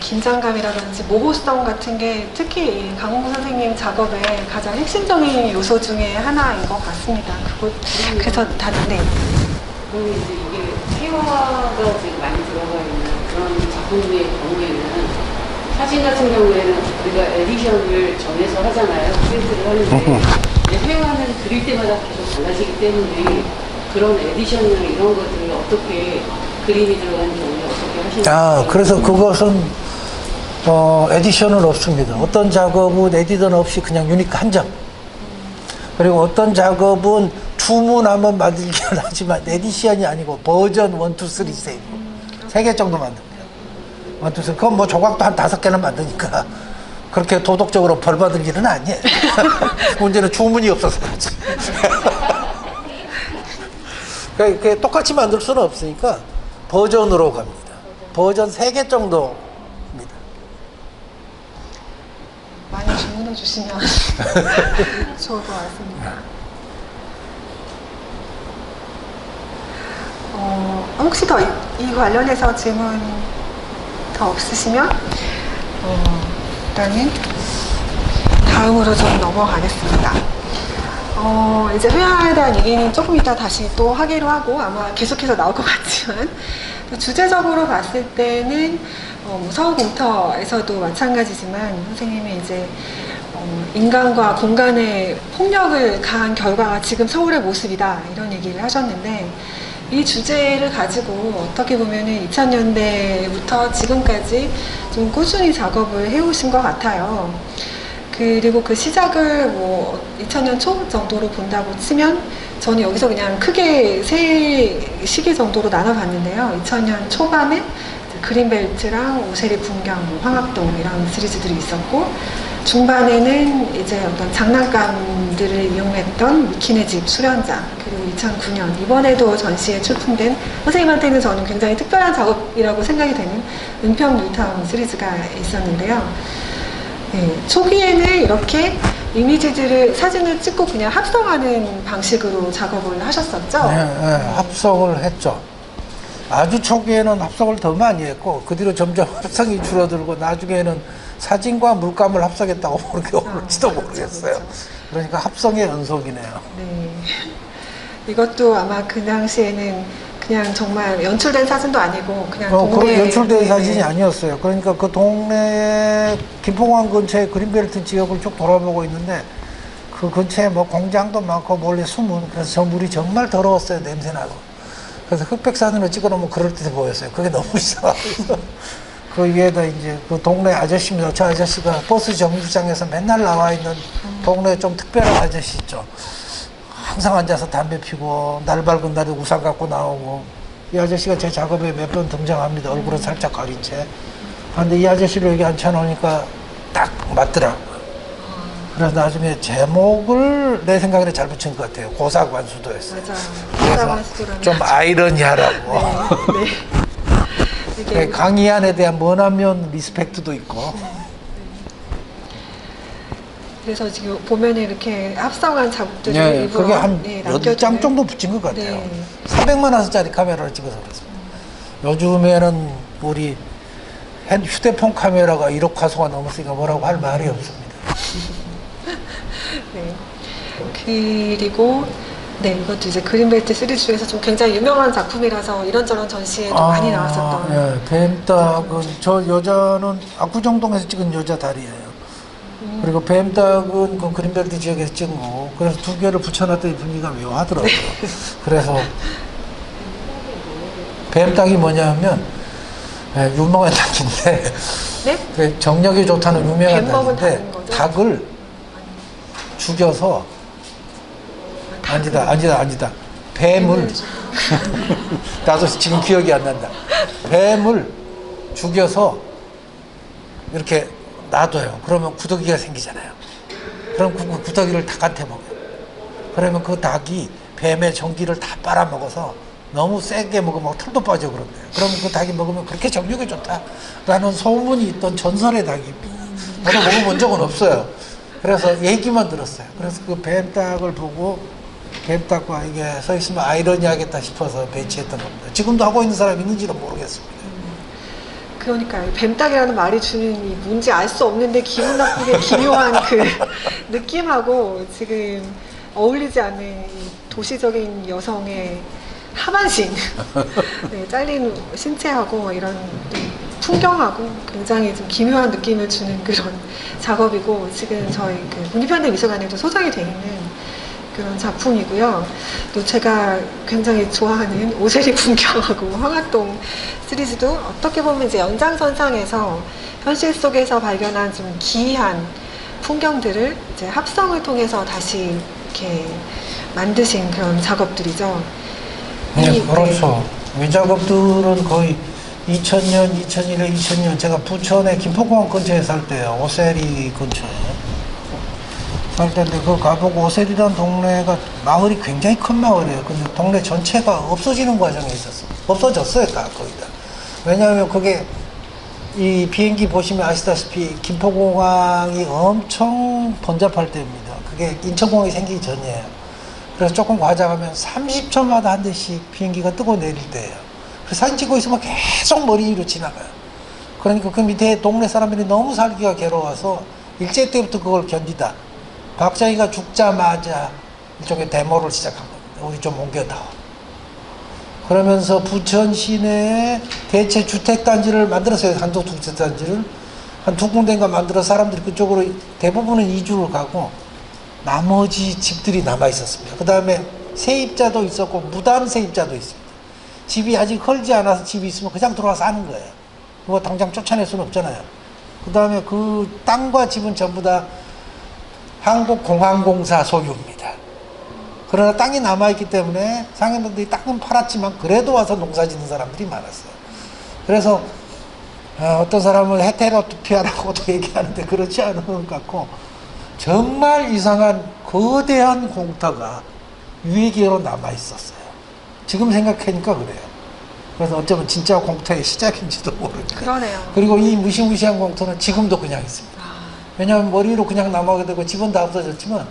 긴장감이라든지 모호성 같은 게 특히 강홍구 선생님 작업의 가장 핵심적인 요소 중에 하나인 것 같습니다. 그래서 네. 그럼 이제 이게 회화가 지금 많이 들어가 있는 그런 작품의 경우에는 사진 같은 경우에는 우리가 에디션을 정해서 하잖아요. 프린트를 하는데 회화는 그릴 때마다 계속 달라지기 때문에 그런 에디션이나 이런 것들을 어떻게 그림이 들어가는 경우에 어떻게 하시나요? 그래서 그것은 에디션은 없습니다. 어떤 작업은 에디션 없이 그냥 유니크 한 점. 그리고 어떤 작업은 주문하면 만들기는 하지만 에디션이 아니고 버전 1, 2, 3, 4. 3개 정도 만듭니다. 1, 2, 3. 그건 뭐 조각도 한 5개는 만드니까 그렇게 도덕적으로 벌 받을 일은 아니에요. 문제는 주문이 없어서 그렇지. 그러니까 똑같이 만들 수는 없으니까 버전으로 갑니다. 버전 3개 정도. 많이 주문해 주시면 좋을 것 같습니다. 혹시 더 이 관련해서 질문 더 없으시면 일단은 다음으로 좀 넘어가겠습니다. 이제 회화에 대한 얘기는 조금 이따 다시 또 하기로 하고 아마 계속해서 나올 것 같지만 주제적으로 봤을 때는 서울공터에서도 마찬가지지만 선생님이 이제 인간과 공간의 폭력을 가한 결과가 지금 서울의 모습이다 이런 얘기를 하셨는데 이 주제를 가지고 어떻게 보면은 2000년대부터 지금까지 좀 꾸준히 작업을 해오신 것 같아요. 그리고 그 시작을 2000년 초 정도로 본다고 치면 저는 여기서 그냥 크게 세 시기 정도로 나눠봤는데요. 2000년 초반에 그린벨트랑 오세리 풍경, 황학동 이런 시리즈들이 있었고 중반에는 이제 어떤 장난감들을 이용했던 미키네 집 수련장, 그리고 2009년 이번에도 전시에 출품된 선생님한테는 저는 굉장히 특별한 작업이라고 생각이 되는 은평 뉴타운 시리즈가 있었는데요. 네, 초기에는 이렇게 이미지들을 사진을 찍고 그냥 합성하는 방식으로 작업을 하셨었죠? 네, 네, 합성을 했죠. 아주 초기에는 합성을 더 많이 했고 그 뒤로 점점 합성이 줄어들고 나중에는 사진과 물감을 합성했다고 그렇게 오를지도 모르겠어요. 그러니까 합성의 연속이네요. 네. 이것도 아마 그 당시에는 그냥 정말 연출된 사진도 아니고 그냥 그런 동네 연출된 네, 사진이 네. 아니었어요. 그러니까 그 동네 김포공항 근처에 그린벨트 지역을 쭉 돌아보고 있는데 그 근처에 뭐 공장도 많고 몰래 숨은 그래서 저 물이 정말 더러웠어요. 냄새나고. 그래서 흑백 사진을 찍어놓으면 그럴듯해 보였어요. 그게 너무 이상해서 그 위에다 이제 그 동네 아저씨입니다. 저 아저씨가 버스 정류장에서 맨날 나와 있는 동네 좀 특별한 아저씨 있죠. 항상 앉아서 담배 피고 날 밝은 날에 우산 갖고 나오고 이 아저씨가 제 작업에 몇 번 등장합니다. 얼굴은 살짝 가린 채. 그런데 이 아저씨를 여기 앉혀놓으니까 딱 맞더라고요. 그래서 나중에 제목을 내 생각에 잘 붙인 것 같아요. 고사관수도였어요. 맞아요. 그래서 고사관수도라는 좀 아이러니하라고. 네. 이게 강희안에 대한 머나면 리스펙트도 있고. 그래서 지금 보면은 이렇게 합성한 작업들을 네, 일부러 그게 한 네, 10장 정도 붙인 것 같아요. 네. 400만 원짜리 카메라를 찍어서 그렇습니다. 요즘에는 우리 휴대폰 카메라가 1억 화소가 넘었으니까 뭐라고 할 말이 없습니다. 네. 그리고 네, 이것도 이제 그린벨트 시리즈 중에서 좀 굉장히 유명한 작품이라서 이런저런 전시에도 많이 나왔었던. 예, 뱀닭은 저 여자는 압구정동에서 찍은 여자 다리예요. 그리고 뱀닭은 그 그린벨트 지역에서 찍은 거고 그래서 두 개를 붙여놨더니 분위기가 묘하더라고요. 그래서 뱀닭이 뭐냐면 유명한 닭인데 네? 그 정력이 좋다는 유명한 뱀 먹은 닭인데 닭인 거죠? 닭을 죽여서 아니다 뱀을 나도 지금 기억이 안 난다. 뱀을 죽여서 이렇게 놔둬요. 그러면 구더기가 생기잖아요. 그럼 그 구더기를 닭한테 먹어요. 그러면 그 닭이 뱀의 전기를 다 빨아먹어서 너무 세게 먹으면 털도 빠져 그런대요. 그러면 그 닭이 먹으면 그렇게 정력이 좋다라는 소문이 있던 전설의 닭입니다. 저도 먹어본 적은 없어요. 그래서 얘기만 들었어요. 그래서 그 뱀닭을 보고 뱀닭과 이게 서 있으면 아이러니하겠다 싶어서 배치했던 겁니다. 지금도 하고 있는 사람이 있는지는 모르겠습니다. 그러니까 뱀닭이라는 말이 주는 이 뭔지 알 수 없는데 기분 나쁘게 기묘한 그 느낌하고 지금 어울리지 않는 이 도시적인 여성의 하반신, 네, 잘린 신체하고 이런 풍경하고 굉장히 좀 기묘한 느낌을 주는 그런 작업이고 지금 저희 그 국립현대미술관에도 소장이 돼 있는 그런 작품이고요. 또 제가 굉장히 좋아하는 오세리 풍경하고 황학동 시리즈도 어떻게 보면 이제 연장선상에서 현실 속에서 발견한 좀 기이한 풍경들을 이제 합성을 통해서 다시 이렇게 만드신 그런 작업들이죠. 네, 그렇죠. 이 작업들은 거의 2000년, 2001년, 2000년 제가 부천의 김포공항 근처에 살 때요. 오세리 근처에 살 때인데 그거 가보고 오세리라는 동네가 마을이 굉장히 큰 마을이에요. 근데 동네 전체가 없어지는 과정에 있었어. 없어졌어요, 다 거의 다. 왜냐하면 그게 이 비행기 보시면 아시다시피 김포공항이 엄청 번잡할 때입니다. 그게 인천공항이 생기기 전이에요. 그래서 조금 과장하면 30초마다 한 대씩 비행기가 뜨고 내릴 때예요. 그래서 사진 찍고 있으면 계속 머리 위로 지나가요. 그러니까 그 밑에 동네 사람들이 너무 살기가 괴로워서 일제 때부터 그걸 견디다 박정희가 죽자마자 일종의 데모를 시작한 겁니다. 우리 좀 옮겨다오. 그러면서 부천 시내에 대체 주택단지를 만들었어요. 한독 주택단지를 한 두 군데인가 만들어 사람들이 그쪽으로 대부분은 이주를 가고 나머지 집들이 남아 있었습니다. 그 다음에 세입자도 있었고 무단 세입자도 있습니다. 집이 아직 헐지 않아서 집이 있으면 그냥 들어와 사는 거예요. 그거 당장 쫓아낼 수는 없잖아요. 그 다음에 그 땅과 집은 전부 다 한국공항공사 소유입니다. 그러나 땅이 남아있기 때문에 상인분들이 땅은 팔았지만 그래도 와서 농사 짓는 사람들이 많았어요. 그래서 어떤 사람은 해태로 투표하라고도 얘기하는데 그렇지 않은 것 같고 정말 이상한 거대한 공터가 유해기로 남아있었어요. 지금 생각하니까 그래요. 그래서 어쩌면 진짜 공터의 시작인지도 모르겠어요. 그러네요. 그리고 이 무시무시한 공터는 지금도 그냥 있습니다. 왜냐하면 머리로 그냥 남아게 되고 집은 다 없어졌지만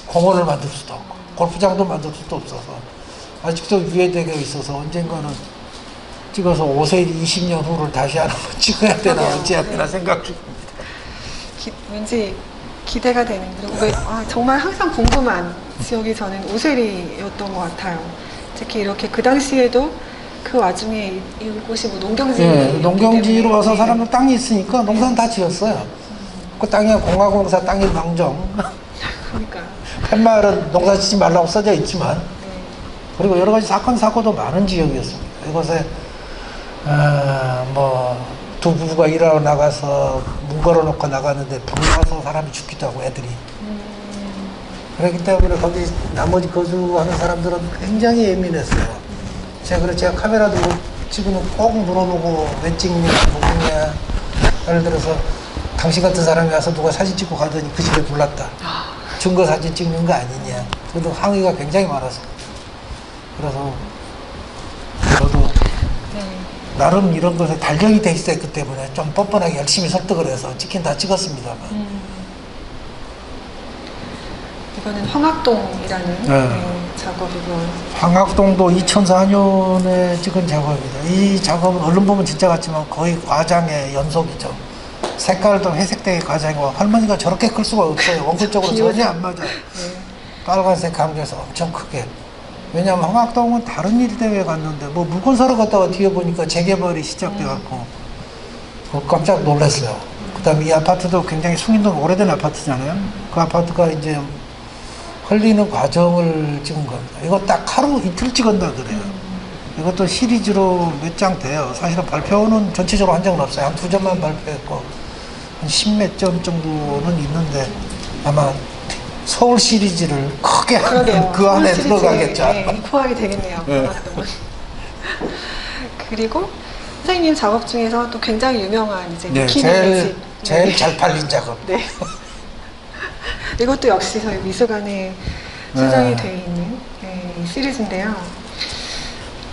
공원을 만들 수도 없고 골프장도 만들 수도 없어서 아직도 유해되게 있어서 언젠가는 찍어서 5세 20년 후를 다시 한번 찍어야 되나 어찌 해야 되나 생각 중입니다. 왠지 기대가 되는 그리고 정말 항상 궁금한 지역이 저는 오세리였던 것 같아요. 특히 이렇게 그 당시에도 그 와중에 이곳이 뭐 농경지 농경지로 와서 사람들 땅이 있으니까 농사는 다 지었어요. 그 땅이 공화공사 땅이 망정. 그러니까 팻마을은 농사 짓지 말라고 써져 있지만 그리고 여러 가지 사건 사고도 많은 지역이었습니다. 이곳에 두 부부가 일하러 나가서 문 걸어놓고 나갔는데 병 나서 사람이 죽기도 하고 애들이 그렇기 때문에 거기 나머지 거주하는 사람들은 굉장히 예민했어요. 제가 카메라도 찍으면 꼭 물어보고 왜 찍냐 누구냐 예를 들어서 당신 같은 사람이 와서 누가 사진 찍고 가더니 그 집에 불났다 증거 사진 찍는 거 아니냐 그래도 항의가 굉장히 많았어요. 그래서 저도 나름 이런 것에 단련이 돼 있었기 때문에 좀 뻔뻔하게 열심히 설득을 해서 찍긴 다 찍었습니다만 이거는 황학동이라는 작업이고 황학동도 2004년에 찍은 작업입니다. 이 작업은 얼른 보면 진짜 같지만 거의 과장의 연속이죠. 색깔도 회색되게 과장이고 할머니가 저렇게 클 수가 없어요. 원근적으로 전혀 안 맞아요. 빨간색 강조해서 엄청 크게. 왜냐하면 황학동은 다른 일 때문에 갔는데 뭐 물건 사러 갔다가 뒤에 보니까 재개발이 시작돼갖고 깜짝 놀랐어요. 그 다음에 이 아파트도 굉장히 숭인동 오래된 아파트잖아요. 그 아파트가 이제 흘리는 과정을 찍은 겁니다. 이거 딱 하루 이틀 찍었다 그래요. 이것도 시리즈로 몇 장 돼요. 사실은 발표는 전체적으로 한 적은 없어요. 한 2점만 발표했고 한 10몇 점 정도는 있는데 아마 서울 시리즈를 크게 하면 그 안에 들어가겠죠. 포함이 되겠네요. 그리고 선생님 작업 중에서 또 굉장히 유명한 이제 미키네 제일 잘 팔린 작업. 네. 이것도 역시 저희 미술관에 수정이 되어 있는 이 시리즈인데요.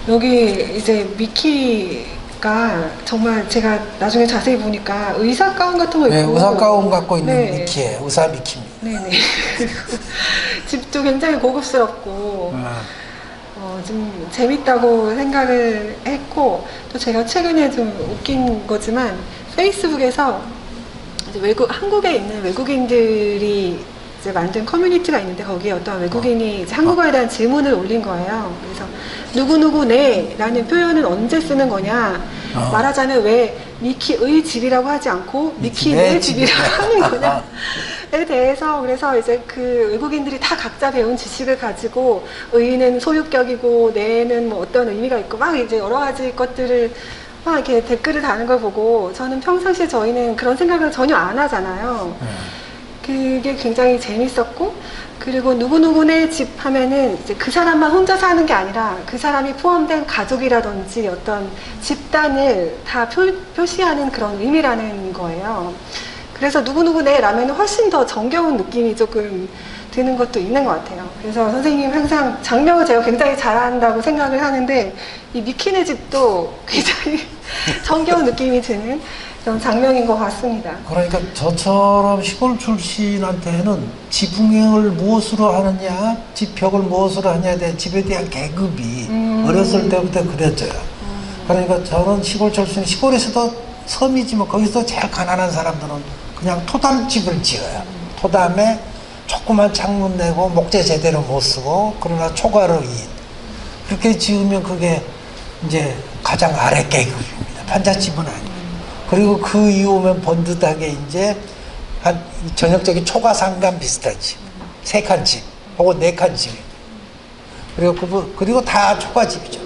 여기 이제 미키가 정말 제가 나중에 자세히 보니까 의사 가운 같은 거 입고 의사 가운 갖고 있는 미키예요. 의사 미키입니다. 네네. 집도 굉장히 고급스럽고 좀 재밌다고 생각을 했고 또 제가 최근에 좀 웃긴 거지만 페이스북에서 이제 한국에 있는 외국인들이 이제 만든 커뮤니티가 있는데 거기에 어떤 외국인이 이제 한국어에 대한 질문을 올린 거예요. 그래서 누구누구네 라는 표현은 언제 쓰는 거냐 말하자면 왜 미키의 집이라고 하지 않고 미키네 집이라고 하는 거냐에 대해서 그래서 이제 그 외국인들이 다 각자 배운 지식을 가지고 의는 소유격이고 네는 뭐 어떤 의미가 있고 막 이제 여러 가지 것들을 막 이렇게 댓글을 다는 걸 보고 저는 평상시에 저희는 그런 생각을 전혀 안 하잖아요. 그게 굉장히 재밌었고 그리고 누구누구네 집 하면은 이제 그 사람만 혼자 사는 게 아니라 그 사람이 포함된 가족이라든지 어떤 집단을 다 표시하는 그런 의미라는 거예요. 그래서 누구누구네 라면 훨씬 더 정겨운 느낌이 조금 드는 것도 있는 것 같아요. 그래서 선생님 항상 장명을 제가 굉장히 잘한다고 생각을 하는데 이 미키네 집도 굉장히 정겨운 느낌이 드는 그런 장면인 것 같습니다. 그러니까 저처럼 시골 출신한테는 지붕을 무엇으로 하느냐, 집벽을 무엇으로 하냐에 대한 집에 대한 계급이 어렸을 때부터 그려져요. 그러니까 저는 시골 출신, 시골에서도 섬이지만 거기서 제일 가난한 사람들은 그냥 토담집을 지어요. 토담에 조그만 창문 내고 목재 제대로 못 쓰고 그러나 초과로 그렇게 지으면 그게 이제 가장 아래 계급입니다. 판잣집은 아니에요. 그리고 그 이후면 번듯하게 이제 한 전형적인 초과 상간 비슷한 집, 3칸 집 혹은 4칸 집. 그리고 다 초과집이죠.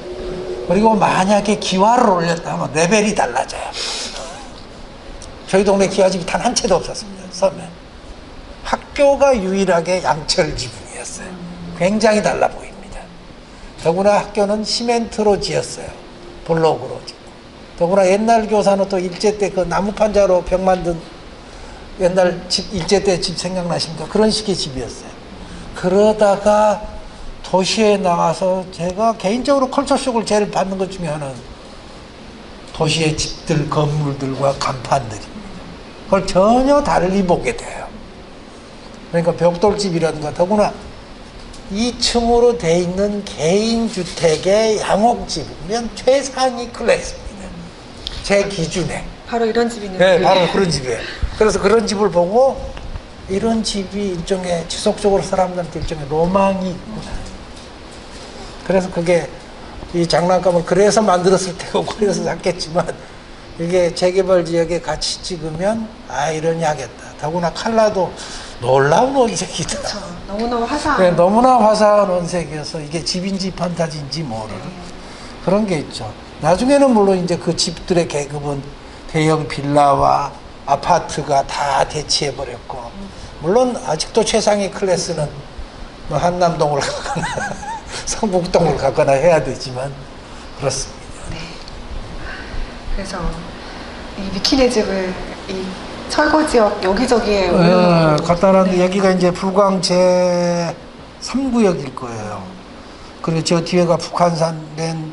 그리고 만약에 기와를 올렸다 하면 레벨이 달라져요. 저희 동네 기와집이 단 한 채도 없었습니다. 섬에. 학교가 유일하게 양철 지붕이었어요. 굉장히 달라 보입니다. 더구나 학교는 시멘트로 지었어요. 블록으로. 더구나 옛날 교사는 또 일제 때 그 나무 판자로 벽 만든 옛날 집, 일제 때 집 생각나십니까? 그런 식의 집이었어요. 그러다가 도시에 나와서 제가 개인적으로 컬처쇼크를 제일 받는 것 중에 하나는 도시의 집들, 건물들과 간판들입니다. 그걸 전혀 달리 보게 돼요. 그러니까 벽돌집이라든가 더구나 2층으로 돼 있는 개인주택의 양옥집이면 최상위 클래스입니다. 제 기준에. 바로 이런 집이 있는 네, 바로 그런 집이에요. 그래서 그런 집을 보고 이런 집이 일종의 지속적으로 사람들한테 일종의 로망이 있구나. 그래서 그게 이 장난감을 그래서 만들었을 테고 그래서 샀겠지만 이게 재개발 지역에 같이 찍으면 아 이러니 하겠다. 더구나 컬러도 놀라운 원색이다. 그렇죠. 너무너무 화사한. 네, 너무나 화사한 원색이어서 이게 집인지 판타지인지 모르는 그런 게 있죠. 나중에는 물론 이제 그 집들의 계급은 대형 빌라와 아파트가 다 대치해 버렸고 물론 아직도 최상위 클래스는 뭐 한남동을 가거나 성북동을 가거나 해야 되지만 그렇습니다. 그래서 이 미키네 집을 이 철거 지역 여기저기에 올려놓은 갖다 놨는데 여기가 이제 불광 제 3구역일 거예요. 그리고 저 뒤에가 북한산 맨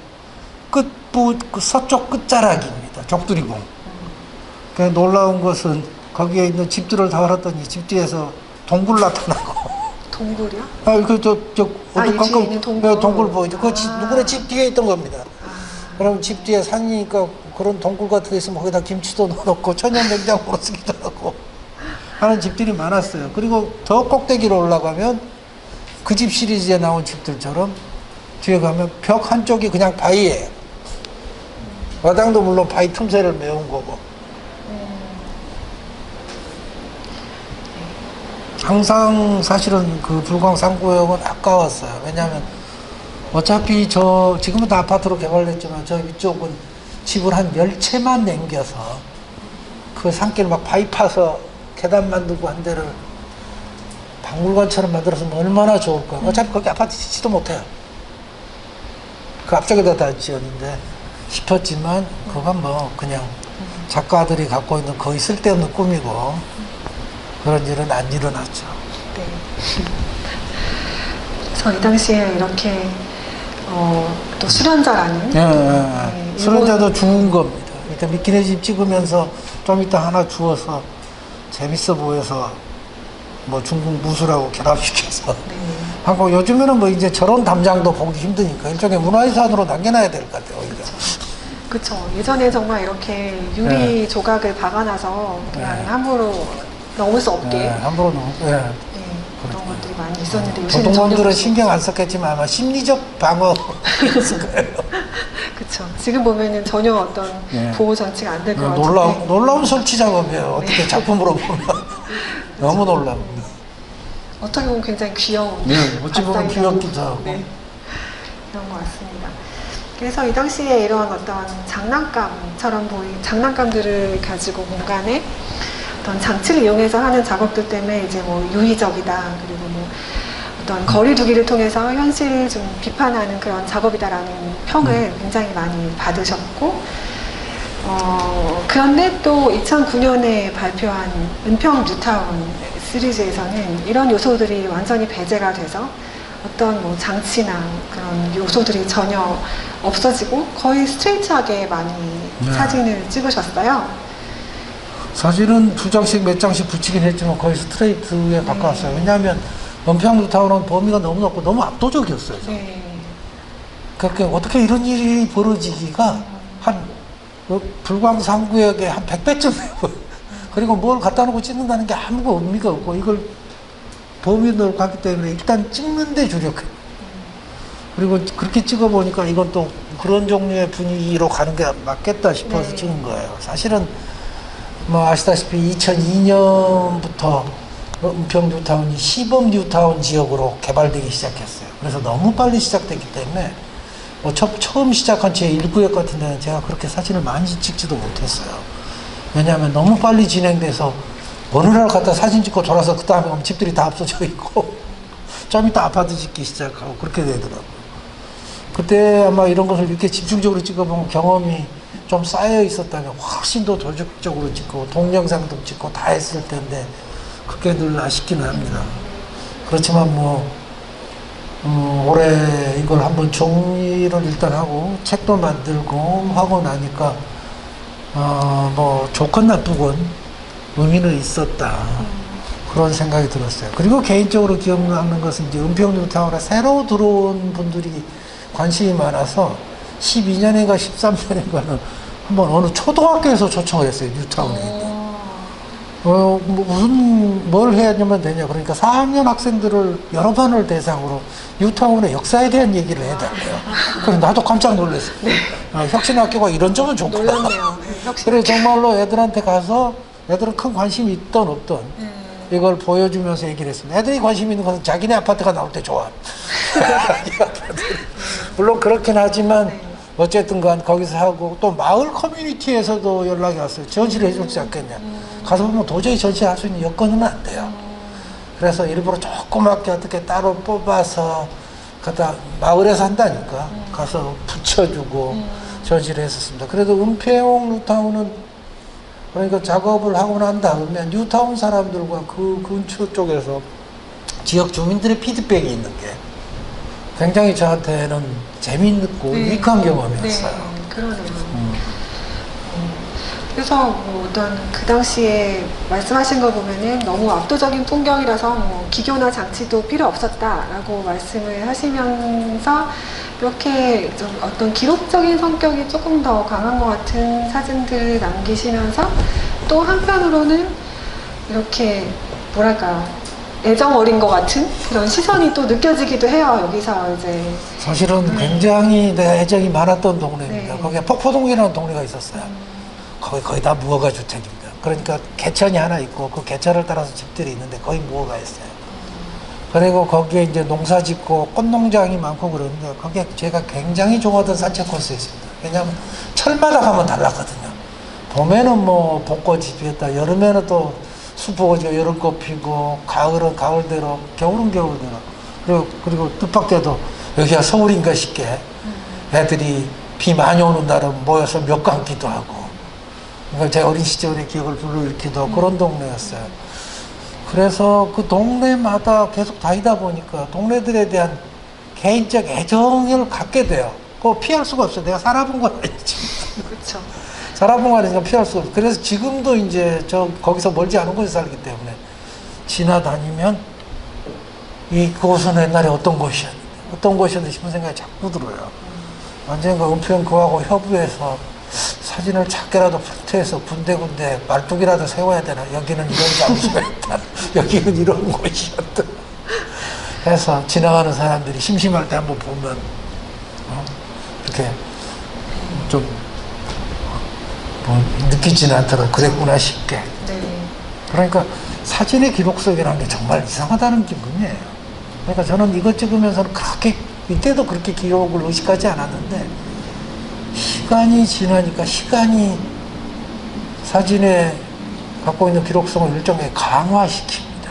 끝부 그 서쪽 끝자락입니다. 족두리봉. 그 놀라운 것은 거기에 있는 집들을 다 알았더니 집 뒤에서 동굴 나타나고. 동굴이요? 어디 이 뒤에 있는 동굴. 동굴 보이죠? 그 집, 누구네 집 뒤에 있던 겁니다. 그럼 집 뒤에 산이니까 그런 동굴 같은 데 있으면 거기다 김치도 넣어놓고 천연냉장고로 쓰기도 하고 하는 집들이 많았어요. 그리고 더 꼭대기로 올라가면 그 집 시리즈에 나온 집들처럼 뒤에 가면 벽 한쪽이 그냥 바위예요. 마당도 물론 바위 틈새를 메운 거고. 항상 사실은 그 불광 3구역은 아까웠어요. 왜냐하면 어차피 지금은 다 아파트로 개발됐지만 저 위쪽은 집을 한 10채만 남겨서 그 산길 막 바위 파서 계단 만들고 한 데를 박물관처럼 만들었으면 얼마나 좋을까. 어차피 거기 아파트 짓지도 못해요. 그 앞쪽에다 다 지었는데 싶었지만 그건 뭐 그냥 작가들이 갖고 있는 거의 쓸데없는 꿈이고 그런 일은 안 일어났죠. 네. 그래서 이 당시에 이렇게 또 수련자라는 네, 수련자도 죽은 겁니다. 일단 미키네 집 찍으면서 좀 이따 하나 주워서 재밌어 보여서 뭐 중국 무술하고 결합시켜서 하고 요즘에는 뭐 이제 저런 담장도 보기 힘드니까 일종의 문화유산으로 남겨놔야 될 것 같아요. 오히려. 그렇죠. 예전에 정말 이렇게 유리 조각을 박아놔서 그냥 함부로 넘을 수 없게 함부로 넘. 그런 것들이 많이 있었는데 요새는 보통분들은 전혀 신경 안 썼겠지만 아마 심리적 방어였을 거예요. 그렇죠. 지금 보면은 전혀 어떤 보호 장치가 안 될 것 같은데 놀라운 설치 작업이에요. 어떻게 작품으로 보면 너무 놀랍니다. 어떻게 보면 굉장히 귀여운 어찌 보면 귀엽기도 하고. 그런 것 같습니다. 그래서 이 당시에 이런 어떤 장난감처럼 보인 장난감들을 가지고 공간에 어떤 장치를 이용해서 하는 작업들 때문에 이제 뭐 유의적이다 그리고 뭐 어떤 거리두기를 통해서 현실을 좀 비판하는 그런 작업이다라는 평을 굉장히 많이 받으셨고 그런데 또 2009년에 발표한 은평 뉴타운 시리즈에서는 이런 요소들이 완전히 배제가 돼서 어떤 뭐 장치나 그런 요소들이 전혀 없어지고 거의 스트레이트하게 많이 사진을 찍으셨어요. 사실은 2장씩 몇 장씩 붙이긴 했지만 거의 스트레이트에 가까웠어요. 왜냐하면 은평 뉴타운은 범위가 너무 넓고 너무 압도적이었어요. 그렇게 어떻게 이런 일이 벌어지기가 한 불광 3구역에 한 100배쯤 되고 그리고 뭘 갖다 놓고 찍는다는 게 아무 의미가 없고 이걸 범위로 갔기 때문에 일단 찍는데 주력해. 그리고 그렇게 찍어보니까 이건 또 그런 종류의 분위기로 가는 게 맞겠다 싶어서 네. 찍은 거예요. 사실은 뭐 아시다시피 2002년부터 은평 뉴타운이 시범 뉴타운 지역으로 개발되기 시작했어요. 그래서 너무 빨리 시작됐기 때문에 뭐 처음 시작한 제 1구역 같은 데는 제가 그렇게 사진을 많이 찍지도 못했어요. 왜냐하면 너무 빨리 진행돼서 어느 날 갖다 사진 찍고 돌아서 그 다음에 오면 집들이 다 없어져 있고 좀 이따 아파트 짓기 시작하고 그렇게 되더라고요. 그때 아마 이런 것을 이렇게 집중적으로 찍어보면 경험이 좀 쌓여 있었다면 훨씬 더 조직적으로 찍고 동영상도 찍고 다 했을 텐데 그게 늘 아쉽기는 합니다. 그렇지만 뭐 올해 이걸 한번 정리를 일단 하고 책도 만들고 하고 나니까 뭐 좋건 나쁘건 의미는 있었다. 그런 생각이 들었어요. 그리고 개인적으로 기억나는 것은 이제 은평 뉴타운에 새로 들어온 분들이 관심이 많아서 12년인가 13년인가는 한번 어느 초등학교에서 초청을 했어요. 뉴타운에 있는. 뭘 해야 되냐. 그러니까 4학년 학생들을 여러 반을 대상으로 뉴타운의 역사에 대한 얘기를 해달래요. 그래서 나도 깜짝 놀랐어요. 혁신학교가 이런 점은 좋구나. 놀랐네요. 그래 정말로 애들한테 가서 애들은 큰 관심이 있던 없던 이걸 보여주면서 얘기를 했습니다. 애들이 관심 있는 것은 자기네 아파트가 나올 때 좋아. 물론 그렇긴 하지만 어쨌든 간 거기서 하고 또 마을 커뮤니티에서도 연락이 왔어요. 전시를 해주지 않겠냐. 가서 보면 도저히 전시할 수 있는 여건은 안 돼요. 그래서 일부러 조그맣게 어떻게 따로 뽑아서 갖다 마을에서 한다니까 가서 붙여주고 전시를 했었습니다. 그래도 은평 뉴타운은 그러니까 작업을 하고 난 다음에 뉴타운 사람들과 그 근처 쪽에서 지역 주민들의 피드백이 있는 게 굉장히 저한테는 재미있고 유익한 경험이었어요. 네, 그러네요. 그래서 뭐 어떤 그 당시에 말씀하신 거 보면은 너무 압도적인 풍경이라서 뭐 기교나 장치도 필요 없었다라고 말씀을 하시면서 이렇게 좀 어떤 기록적인 성격이 조금 더 강한 것 같은 사진들을 남기시면서 또 한편으로는 이렇게 뭐랄까 애정 어린 것 같은 그런 시선이 또 느껴지기도 해요. 여기서 이제 사실은 굉장히 내 애정이 많았던 동네입니다. 네. 거기에 폭포동이라는 동네가 있었어요. 거의 다 무허가 주택입니다. 그러니까 개천이 하나 있고 그 개천을 따라서 집들이 있는데 거의 무허가 있어요. 그리고 거기에 이제 농사 짓고 꽃농장이 많고 그러는데 거기에 제가 굉장히 좋아하던 산책 코스였습니다. 왜냐하면 철마다 가면 달랐거든요. 봄에는 뭐 벚꽃이 피었다. 여름에는 또 수포가지고 여름꽃 피고 가을은 가을대로 겨울은 겨울대로 그리고 뜻밖에도 여기가 서울인가 싶게 애들이 비 많이 오는 날은 모여서 몇 감기도 하고 그러니까 제 어린 시절의 기억을 불러일으키도 하고 그런 동네였어요. 그래서 그 동네마다 계속 다니다 보니까 동네들에 대한 개인적 애정을 갖게 돼요. 그거 피할 수가 없어요. 내가 살아본 건 아니지. 그렇죠. 살아본 거 아니니까 피할 수가 없어요. 그래서 지금도 이제 저 거기서 멀지 않은 곳에 살기 때문에 지나다니면 그곳은 옛날에 어떤 곳이었는데 싶은 생각이 자꾸 들어요. 언젠가 은평 그하고 협의해서 사진을 작게라도 프린트해서 군데군데 말뚝이라도 세워야 되나. 여기는 이런 장소가 있다. 여기는 이런 곳이었다. 해서 지나가는 사람들이 심심할 때 한번 보면 이렇게 좀 느끼지는 않도록 그랬구나 싶게. 네. 그러니까 사진의 기록속이라는 게 정말 이상하다는 기분이에요. 그러니까 저는 이거 찍으면서는 그렇게 이때도 그렇게 기록을 의식하지 않았는데 시간이 지나니까 시간이 사진에 갖고 있는 기록성을 일종의 강화시킵니다.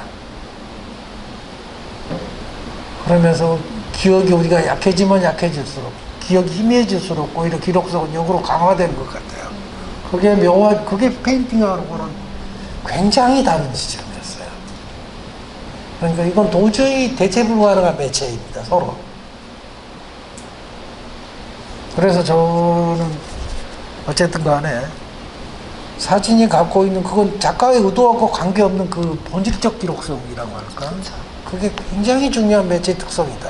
그러면서 기억이 우리가 약해지면 약해질수록 기억이 희미해질수록 오히려 기록성은 역으로 강화되는 것 같아요. 그게 페인팅하고는 굉장히 다른 지점이었어요. 그러니까 이건 도저히 대체 불가능한 매체입니다, 서로. 그래서 저는 어쨌든 간에 사진이 갖고 있는 그건 작가의 의도하고 관계없는 그 본질적 기록성이라고 할까? 그게 굉장히 중요한 매체의 특성이다.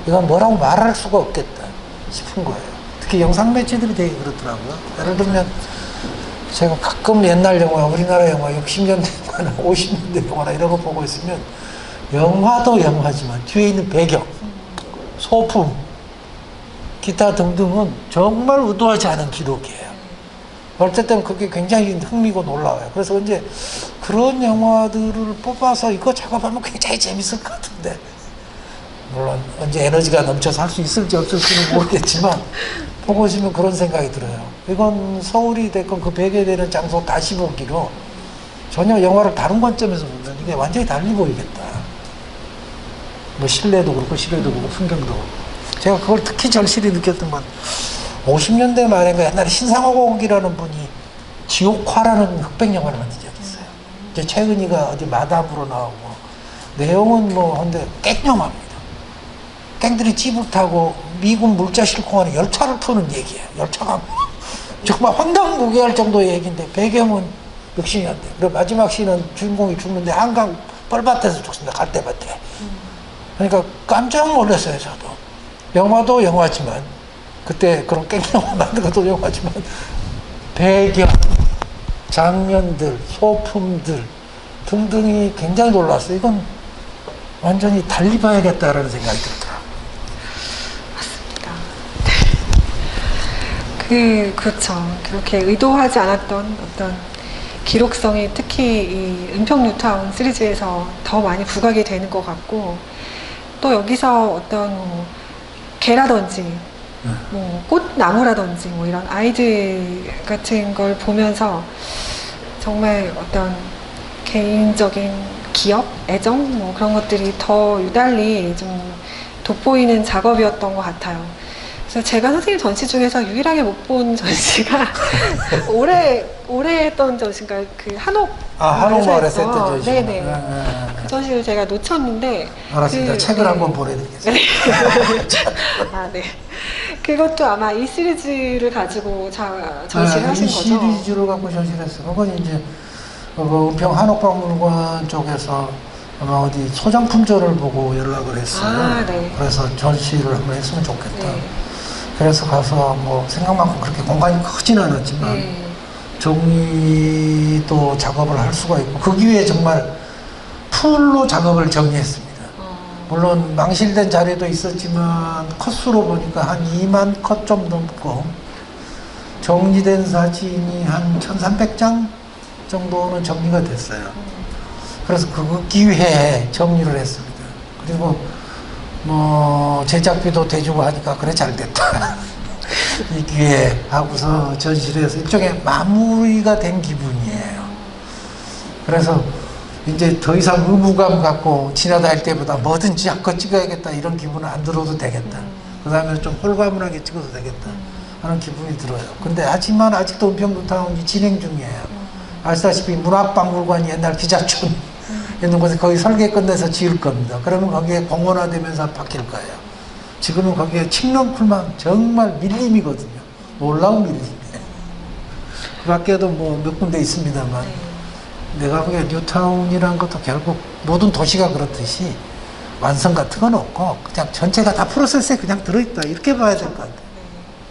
이건 뭐라고 말할 수가 없겠다 싶은 거예요. 특히 특히 영상 매체들이 되게 그렇더라고요. 예를 들면 제가 가끔 옛날 영화, 우리나라 영화 60년대 영화나 50년대 영화나 이런 거 보고 있으면 영화도 영화지만 뒤에 있는 배경, 소품, 기타 등등은 정말 의도하지 않은 기록이에요. 어쨌든 그게 굉장히 흥미고 놀라워요. 그래서 이제 그런 영화들을 뽑아서 이거 작업하면 굉장히 재밌을 것 같은데, 물론 언제 에너지가 넘쳐서 할 수 있을지 없을지는 모르겠지만 보고 오시면 그런 생각이 들어요. 이건 서울이 됐건 그 배경되는 장소 다시 보기로 전혀 영화를 다른 관점에서 보면 이게 완전히 달리 보이겠다. 뭐 실내도 그렇고 실외도 그렇고 풍경도 그렇고. 제가 그걸 특히 절실히 느꼈던 건 50년대 말인가 옛날에 신상호곡이라는 분이 지옥화라는 흑백 영화를 만든 적이 있어요. 이제 최근이가 어디 마담으로 나오고 내용은 뭐 근데 깽영화입니다. 깽들이 찌을 타고 미군 물자 싣고 가는 열차를 푸는 얘기예요. 열차가 정말 황당무계할 정도의 얘기인데 배경은 60년대. 그리고 마지막 씬은 주인공이 죽는데 한강 뻘밭에서 죽습니다. 갈대밭에. 그러니까 깜짝 놀랐어요. 저도. 영화도 영화지만 그때 그런 깽영화 만든 것도 영화지만 배경, 장면들, 소품들 등등이 굉장히 놀랐어요. 이건 완전히 달리 봐야겠다라는 생각이 들더라고요. 그렇죠. 그렇게 의도하지 않았던 어떤 기록성이 특히 이 은평 뉴타운 시리즈에서 더 많이 부각이 되는 것 같고, 또 여기서 어떤 뭐 개라든지 뭐 꽃나무라든지 뭐 이런 아이들 같은 걸 보면서 정말 어떤 개인적인 기억, 애정 뭐 그런 것들이 더 유달리 좀 돋보이는 작업이었던 것 같아요. 그래서 제가 선생님 전시 중에서 유일하게 못 본 전시가 올해 했던 전시가 그 한옥 한옥마을에서 했던 전시. 네네. 그 전시를 제가 놓쳤는데. 알았습니다. 책을 한번 보내드리겠습니다. 아, 네. 그것도 아마 이 시리즈를 가지고 전시를 하신 이 거죠? 시리즈를 갖고 전시를 했어요. 그건 이제 은평 한옥박물관 쪽에서 아마 어디 소장품전을 보고 연락을 했어요. 아, 네. 그래서 전시를 한번 했으면 좋겠다. 네. 그래서 가서 뭐 생각만큼 그렇게 공간이 크진 않았지만 네. 정리도 작업을 할 수가 있고 그 기회에 정말 풀로 작업을 정리했습니다. 물론 망실된 자료도 있었지만 컷수로 보니까 한 2만 컷 좀 넘고 정리된 사진이 한 1300장 정도는 정리가 됐어요. 그래서 그 기회에 정리를 했습니다. 그리고 뭐 제작비도 대주고 하니까 그래 잘 됐다. 이 기회에 하고서 전시를 해서 일종의 마무리가 된 기분이에요. 그래서 이제 더 이상 의무감 갖고 지나다닐 때보다 뭐든지 한껏 찍어야겠다 이런 기분은 안 들어도 되겠다. 그 다음에 좀 홀가분하게 찍어도 되겠다 하는 기분이 들어요. 근데 하지만 아직도 은평 뉴타운이 진행 중이에요. 아시다시피 문화박물관이 옛날 기자촌 있는 곳에 거기 설계 끝내서 지을 겁니다. 그러면 거기에 공원화되면서 바뀔 거예요. 지금은 거기에 칡렁풀만 정말 밀림이거든요. 놀라운 밀림이에요. 그 밖에도 뭐 몇 군데 있습니다만 내가 보기에 뉴타운이라는 것도 결국 모든 도시가 그렇듯이 완성 같은 건 없고 그냥 전체가 다 프로세스에 그냥 들어있다 이렇게 봐야 될 것 같아요.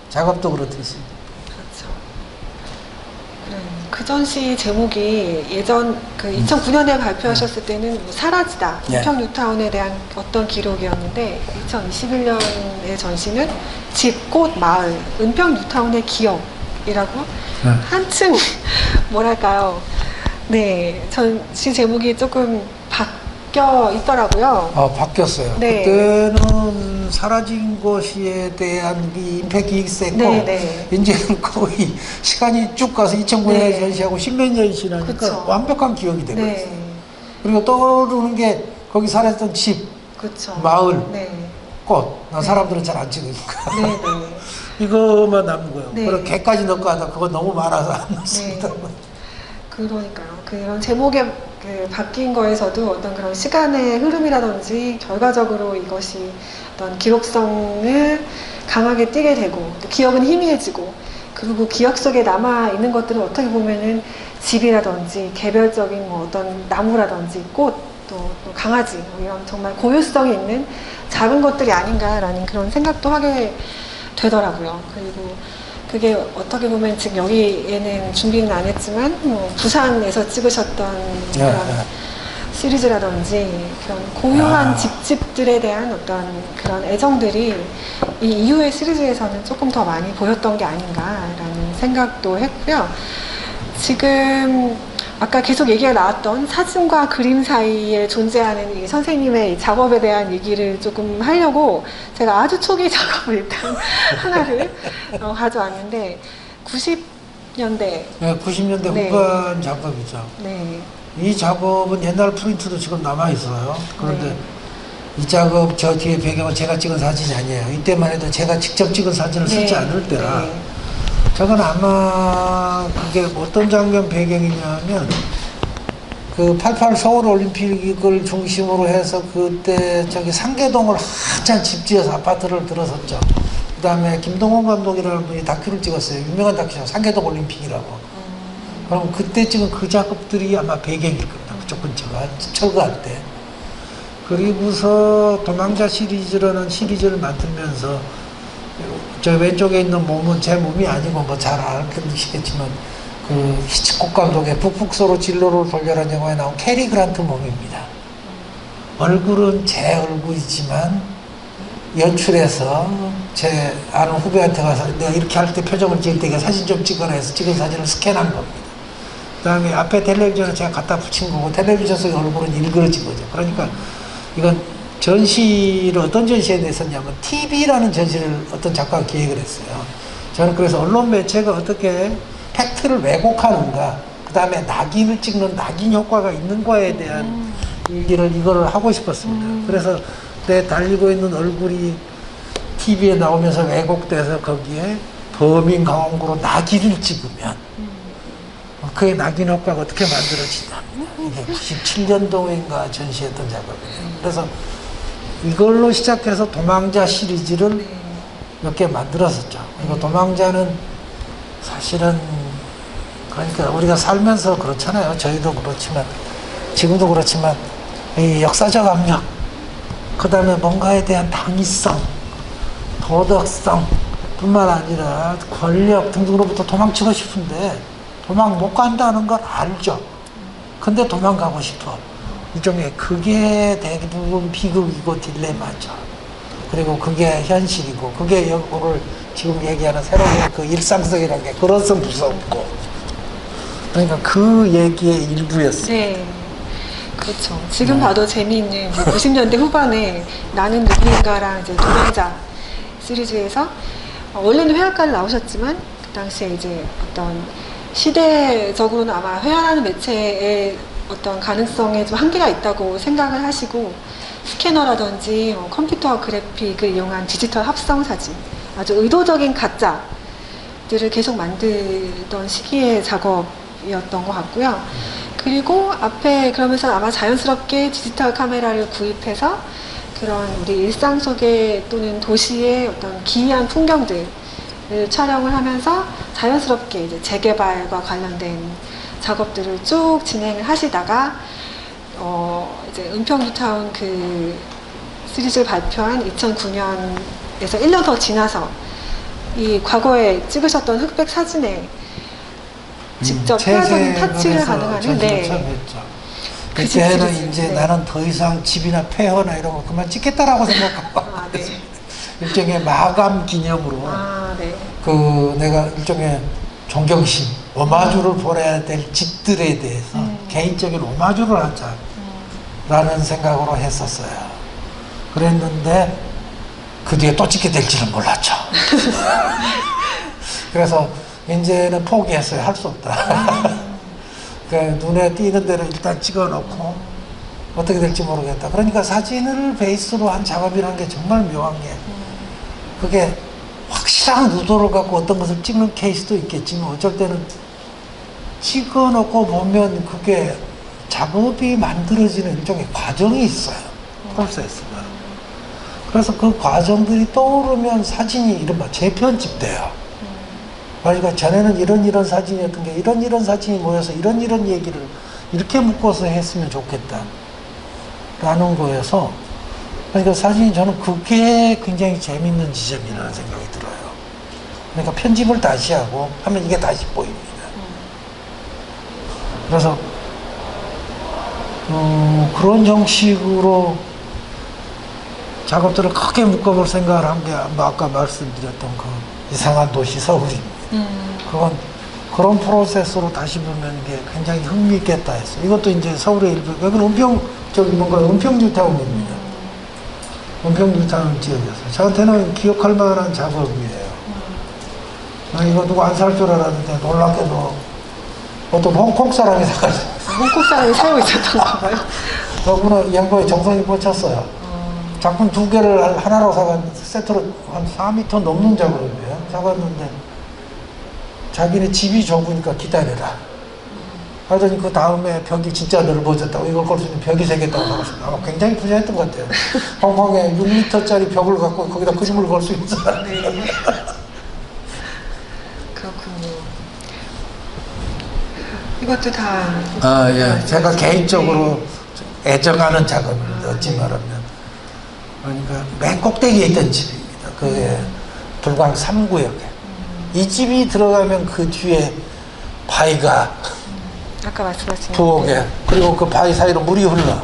작업도 그렇듯이. 그렇죠. 그 전시 제목이 예전 그 2009년에 발표하셨을 때는 뭐 사라지다, 예. 은평 뉴타운에 대한 어떤 기록이었는데 2021년의 전시는 집, 꽃, 마을, 은평 뉴타운의 기억이라고 한층 뭐랄까요. 네, 전시 제목이 조금 바뀌어 있더라고요. 바뀌었어요. 네. 그때는 사라진 것에 대한 이 임팩트가 세고, 네, 네. 이제는 거의 시간이 쭉 가서 2009년에 네. 전시하고 10몇 년이 지나니까 그쵸. 완벽한 기억이 되고 네. 있어요. 그리고 떠오르는 게 거기 살았던 집, 그렇죠. 마을, 네. 꽃. 난 네. 사람들은 잘 안 찍으니까. 네, 네. 이거만 남은 거예요. 네. 그리고 개까지 넣고 하다 그거 너무 많아서 안 넣습니다. 네. 그러니까요. 그런 제목에 그 바뀐 거에서도 어떤 그런 시간의 흐름이라든지 결과적으로 이것이 어떤 기록성을 강하게 띠게 되고 또 기억은 희미해지고 그리고 기억 속에 남아 있는 것들은 어떻게 보면은 집이라든지 개별적인 뭐 어떤 나무라든지 꽃, 또 강아지 뭐 이런 정말 고유성이 있는 작은 것들이 아닌가라는 그런 생각도 하게 되더라고요. 그리고 그게 어떻게 보면 지금 여기에는 준비는 안 했지만 뭐 부산에서 찍으셨던 그런 시리즈라든지 그런 고유한 집집들에 대한 어떤 그런 애정들이 이 이후의 시리즈에서는 조금 더 많이 보였던 게 아닌가라는 생각도 했고요. 지금 아까 계속 얘기가 나왔던 사진과 그림 사이에 존재하는 이 선생님의 이 작업에 대한 얘기를 조금 하려고 제가 아주 초기 작업을 일단 하나를 가져왔는데 90년대 네, 90년대 네. 후반 작업이죠. 네. 이 작업은 옛날 프린트도 지금 남아 있어요. 그런데 네. 이 작업 저 뒤에 배경은 제가 찍은 사진이 아니에요. 이때만 해도 제가 직접 찍은 사진을 쓰지 네. 않을 때라. 네. 저건 아마 그게 어떤 장면 배경이냐면 그 88 서울 올림픽을 중심으로 해서 그때 저기 상계동을 한참 집지어서 아파트를 들어섰죠. 그 다음에 김동원 감독이라는 분이 다큐를 찍었어요. 유명한 다큐죠. 상계동 올림픽이라고. 그럼 그때 찍은 그 작업들이 아마 배경일 겁니다. 그쪽 근처가 철거할 때. 그리고서 도망자 시리즈라는 시리즈를 만들면서 저 왼쪽에 있는 몸은 제 몸이 아니고 뭐 잘 알겠지만 그 히치콕 감독의 북북소로 진로를 돌려라는 영화에 나온 캐리 그란트 몸입니다. 얼굴은 제 얼굴이지만 연출해서 제 아는 후배한테 가서 내가 이렇게 할 때 표정을 지을 때 사진 좀 찍어라 해서 찍은 사진을 스캔한 겁니다. 그 다음에 앞에 텔레비전을 제가 갖다 붙인 거고 텔레비전 속의 얼굴은 일그러진 거죠. 그러니까 이건 전시를 어떤 전시에 냈었냐면 TV라는 전시를 어떤 작가가 기획을 했어요. 저는 그래서 언론 매체가 어떻게 팩트를 왜곡하는가, 그 다음에 낙인을 찍는 낙인 효과가 있는가에 대한 얘기를 이거를 하고 싶었습니다. 그래서 내 달리고 있는 얼굴이 TV에 나오면서 왜곡돼서 거기에 범인 강원구로 낙인을 찍으면 그의 낙인 효과가 어떻게 만들어지냐. 이게 97년도인가 전시했던 작업이에요. 그래서 이걸로 시작해서 도망자 시리즈를 몇 개 만들었었죠. 그리고 도망자는 사실은 그러니까 우리가 살면서 그렇잖아요. 저희도 그렇지만 지금도 그렇지만 이 역사적 압력, 그 다음에 뭔가에 대한 당위성, 도덕성 뿐만 아니라 권력 등등으로부터 도망치고 싶은데 도망 못 간다는 걸 알죠. 근데 도망가고 싶어. 일종의 그게 대부분 비극이고 딜레마죠. 그리고 그게 현실이고 그게 오늘 지금 얘기하는 새로운 그 일상성이라는 게 그래서 무섭고, 그러니까 그 얘기의 일부였어요. 네. 그렇죠. 지금 봐도 재미있는 90년대 후반에 나는 누구인가랑 이제 도망자 시리즈에서 원래는 회화가를 나오셨지만 그 당시에 이제 어떤 시대적으로는 아마 회화라는 매체의 어떤 가능성에 좀 한계가 있다고 생각을 하시고 스캐너라든지 컴퓨터 그래픽을 이용한 디지털 합성 사진, 아주 의도적인 가짜들을 계속 만들던 시기의 작업이었던 것 같고요. 그리고 앞에 그러면서 아마 자연스럽게 디지털 카메라를 구입해서 그런 우리 일상 속에 또는 도시의 어떤 기이한 풍경들을 촬영을 하면서 자연스럽게 이제 재개발과 관련된 작업들을 쭉 진행을 하시다가 이제 은평뉴타운 그 시리즈를 발표한 2009년에서 1년 더 지나서 이 과거에 찍으셨던 흑백 사진에 직접 회화적인 타치를 가능하는 그 그때는 시리즈. 이제 네. 나는 더 이상 집이나 폐허나 이런 거 그만 찍겠다라고 생각하고 아, 네. 일종의 마감 기념으로 아, 네. 그 내가 일종의 존경심, 오마주를 보내야 될 집들에 대해서 개인적인 오마주를 하자라는 생각으로 했었어요. 그랬는데 그 뒤에 또 찍게 될지는 몰랐죠. 그래서 이제는 포기했어요. 할 수 없다. 그 눈에 띄는 대로 일단 찍어놓고 어떻게 될지 모르겠다. 그러니까 사진을 베이스로 한 작업이라는 게 정말 묘한 게 그게 확실한 의도를 갖고 어떤 것을 찍는 케이스도 있겠지만 어쩔 때는 찍어놓고 보면 그게 작업이 만들어지는 일종의 과정이 있어요. 프로세스가. 그래서 그 과정들이 떠오르면 사진이 이른바 재편집돼요. 그러니까 전에는 이런 사진이었던 게 이런 사진이 모여서 이런 얘기를 이렇게 묶어서 했으면 좋겠다 라는 거여서, 그러니까 사진이 저는 그게 굉장히 재밌는 지점이라는 생각이 들어요. 그러니까 편집을 다시 하고 하면 이게 다시 보입니다. 그래서 그런 형식으로 작업들을 크게 묶어볼 생각을 한 게 아까 말씀드렸던 그 이상한 도시 서울입니다. 그런 프로세스로 다시 보면 이게 굉장히 흥미있겠다 했어요. 이것도 이제 서울의 일부, 여기는 은평뉴타운입니다. 은평뉴타운 지역이었어요. 저한테는 기억할 만한 작업이에요. 이거 누구 안 살 줄 알았는데 놀랍게도 어떤 홍콩 사람이 사가지고. 홍콩 사람이 살고 있었던 건가요? 그분은 양반이 정성이 뻗쳤어요. 작품 2개를 하나로 사갔는데, 세트로 한 4m 넘는 작업이에요. 사갔는데, 자기네 집이 좁으니까 기다려라. 하더니 그 다음에 벽이 진짜 넓어졌다고, 이걸 걸 수 있는 벽이 생겼다고 사갔습니다. 아마 굉장히 부자였던 것 같아요. 홍콩에 6m짜리 벽을 갖고 거기다 그림을 걸 수 있는 사람. 네. 그렇군요. 이것도 다. 예. 제가 개인적으로 애정하는 작업입니다. 어찌 말하면. 그러니까 맨 꼭대기에 있던 집입니다. 그게 불광 3구역에. 이 집이 들어가면 그 뒤에 바위가 아까 말씀하신 부엌에, 그리고 그 바위 사이로 물이 흘러.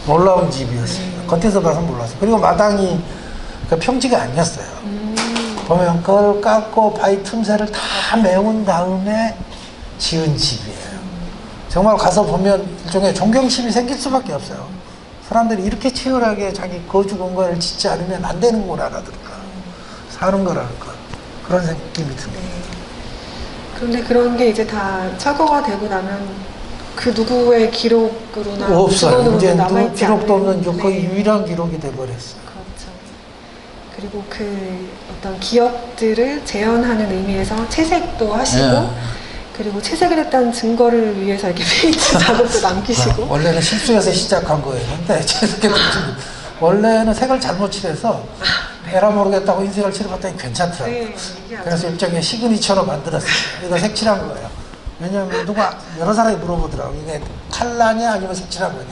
놀라운 집이었어요. 겉에서 봐서 몰랐어요. 그리고 마당이 그 평지가 아니었어요. 보면 그걸 깎고 바위 틈새를 다 메운 다음에 지은 집이에요. 정말 가서 보면 일종의 존경심이 생길 수밖에 없어요. 사람들이 이렇게 치열하게 자기 거주 공간을 짓지 않으면 안 되는 거라든가 사는 거라든가 그런 느낌이 듭니다. 그런데 그런 게 이제 다 철거가 되고 나면 그 누구의 기록으로나 없어요. 이제 남아있지 기록도 않은, 없는 거의 유일한 기록이 돼버렸어요. 그렇죠. 그리고 그 어떤 기억들을 재현하는 의미에서 채색도 하시고 예. 그리고 채색을 했다는 증거를 위해서 이렇게 페인트 작업도 남기시고 원래는 실수해서 시작한 거였는데 원래는 색을 잘못 칠해서 에라 모르겠다고 인색을 칠해봤더니 괜찮더라고요. 네, 이게 그래서 일종의 시그니처로 만들었어요. 이거 색칠한 거예요. 왜냐하면 누가 여러 사람이 물어보더라고요. 이게 칼라냐 아니면 색칠한 거냐.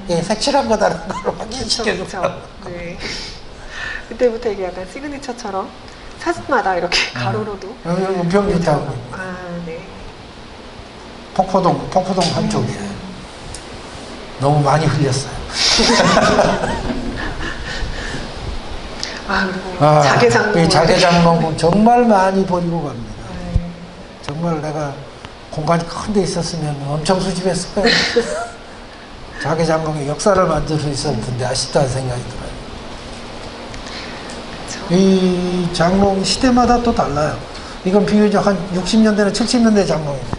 이게 색칠한 거다라는 걸 확인시켜주더라고요. 네. 그때부터 이게 약간 시그니처처럼 사진마다 이렇게 가로로도 여기 은평뉴타운 네. 폭포동 한쪽에 너무 많이 흘렸어요. 그리고 자개장롱. 이 자개장롱은 정말 많이 버리고 갑니다. 정말 내가 공간이 큰 데 있었으면 엄청 수집했을 거예요. 자개장롱의 역사를 만들 수 있었을 텐데 아쉽다는 생각이 들어요. 이 장롱 시대마다 또 달라요. 이건 비교적 한 60년대나 70년대 장롱입니다.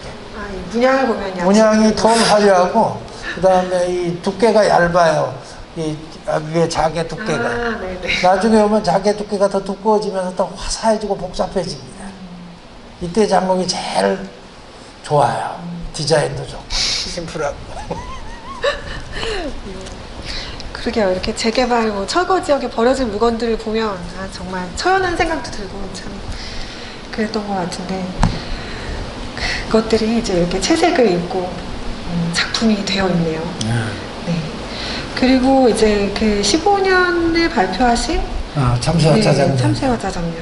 이 문양을 보면 문양이 덜 화려하고 그 다음에 이 두께가 얇아요. 이 위에 자개 두께가. 네네. 나중에 오면 자개 두께가 더 두꺼워지면서 더 화사해지고 복잡해집니다. 이때 장롱이 제일 좋아요. 디자인도 좋고 심플하고. 그러게요. 이렇게 재개발, 철거 지역에 버려진 물건들을 보면 정말 처연한 생각도 들고 참 그랬던 것 같은데 그것들이 이제 이렇게 채색을 입고 작품이 되어 있네요. 네. 그리고 이제 그 15년에 발표하신 참새와 짜장면. 참새와 짜장면.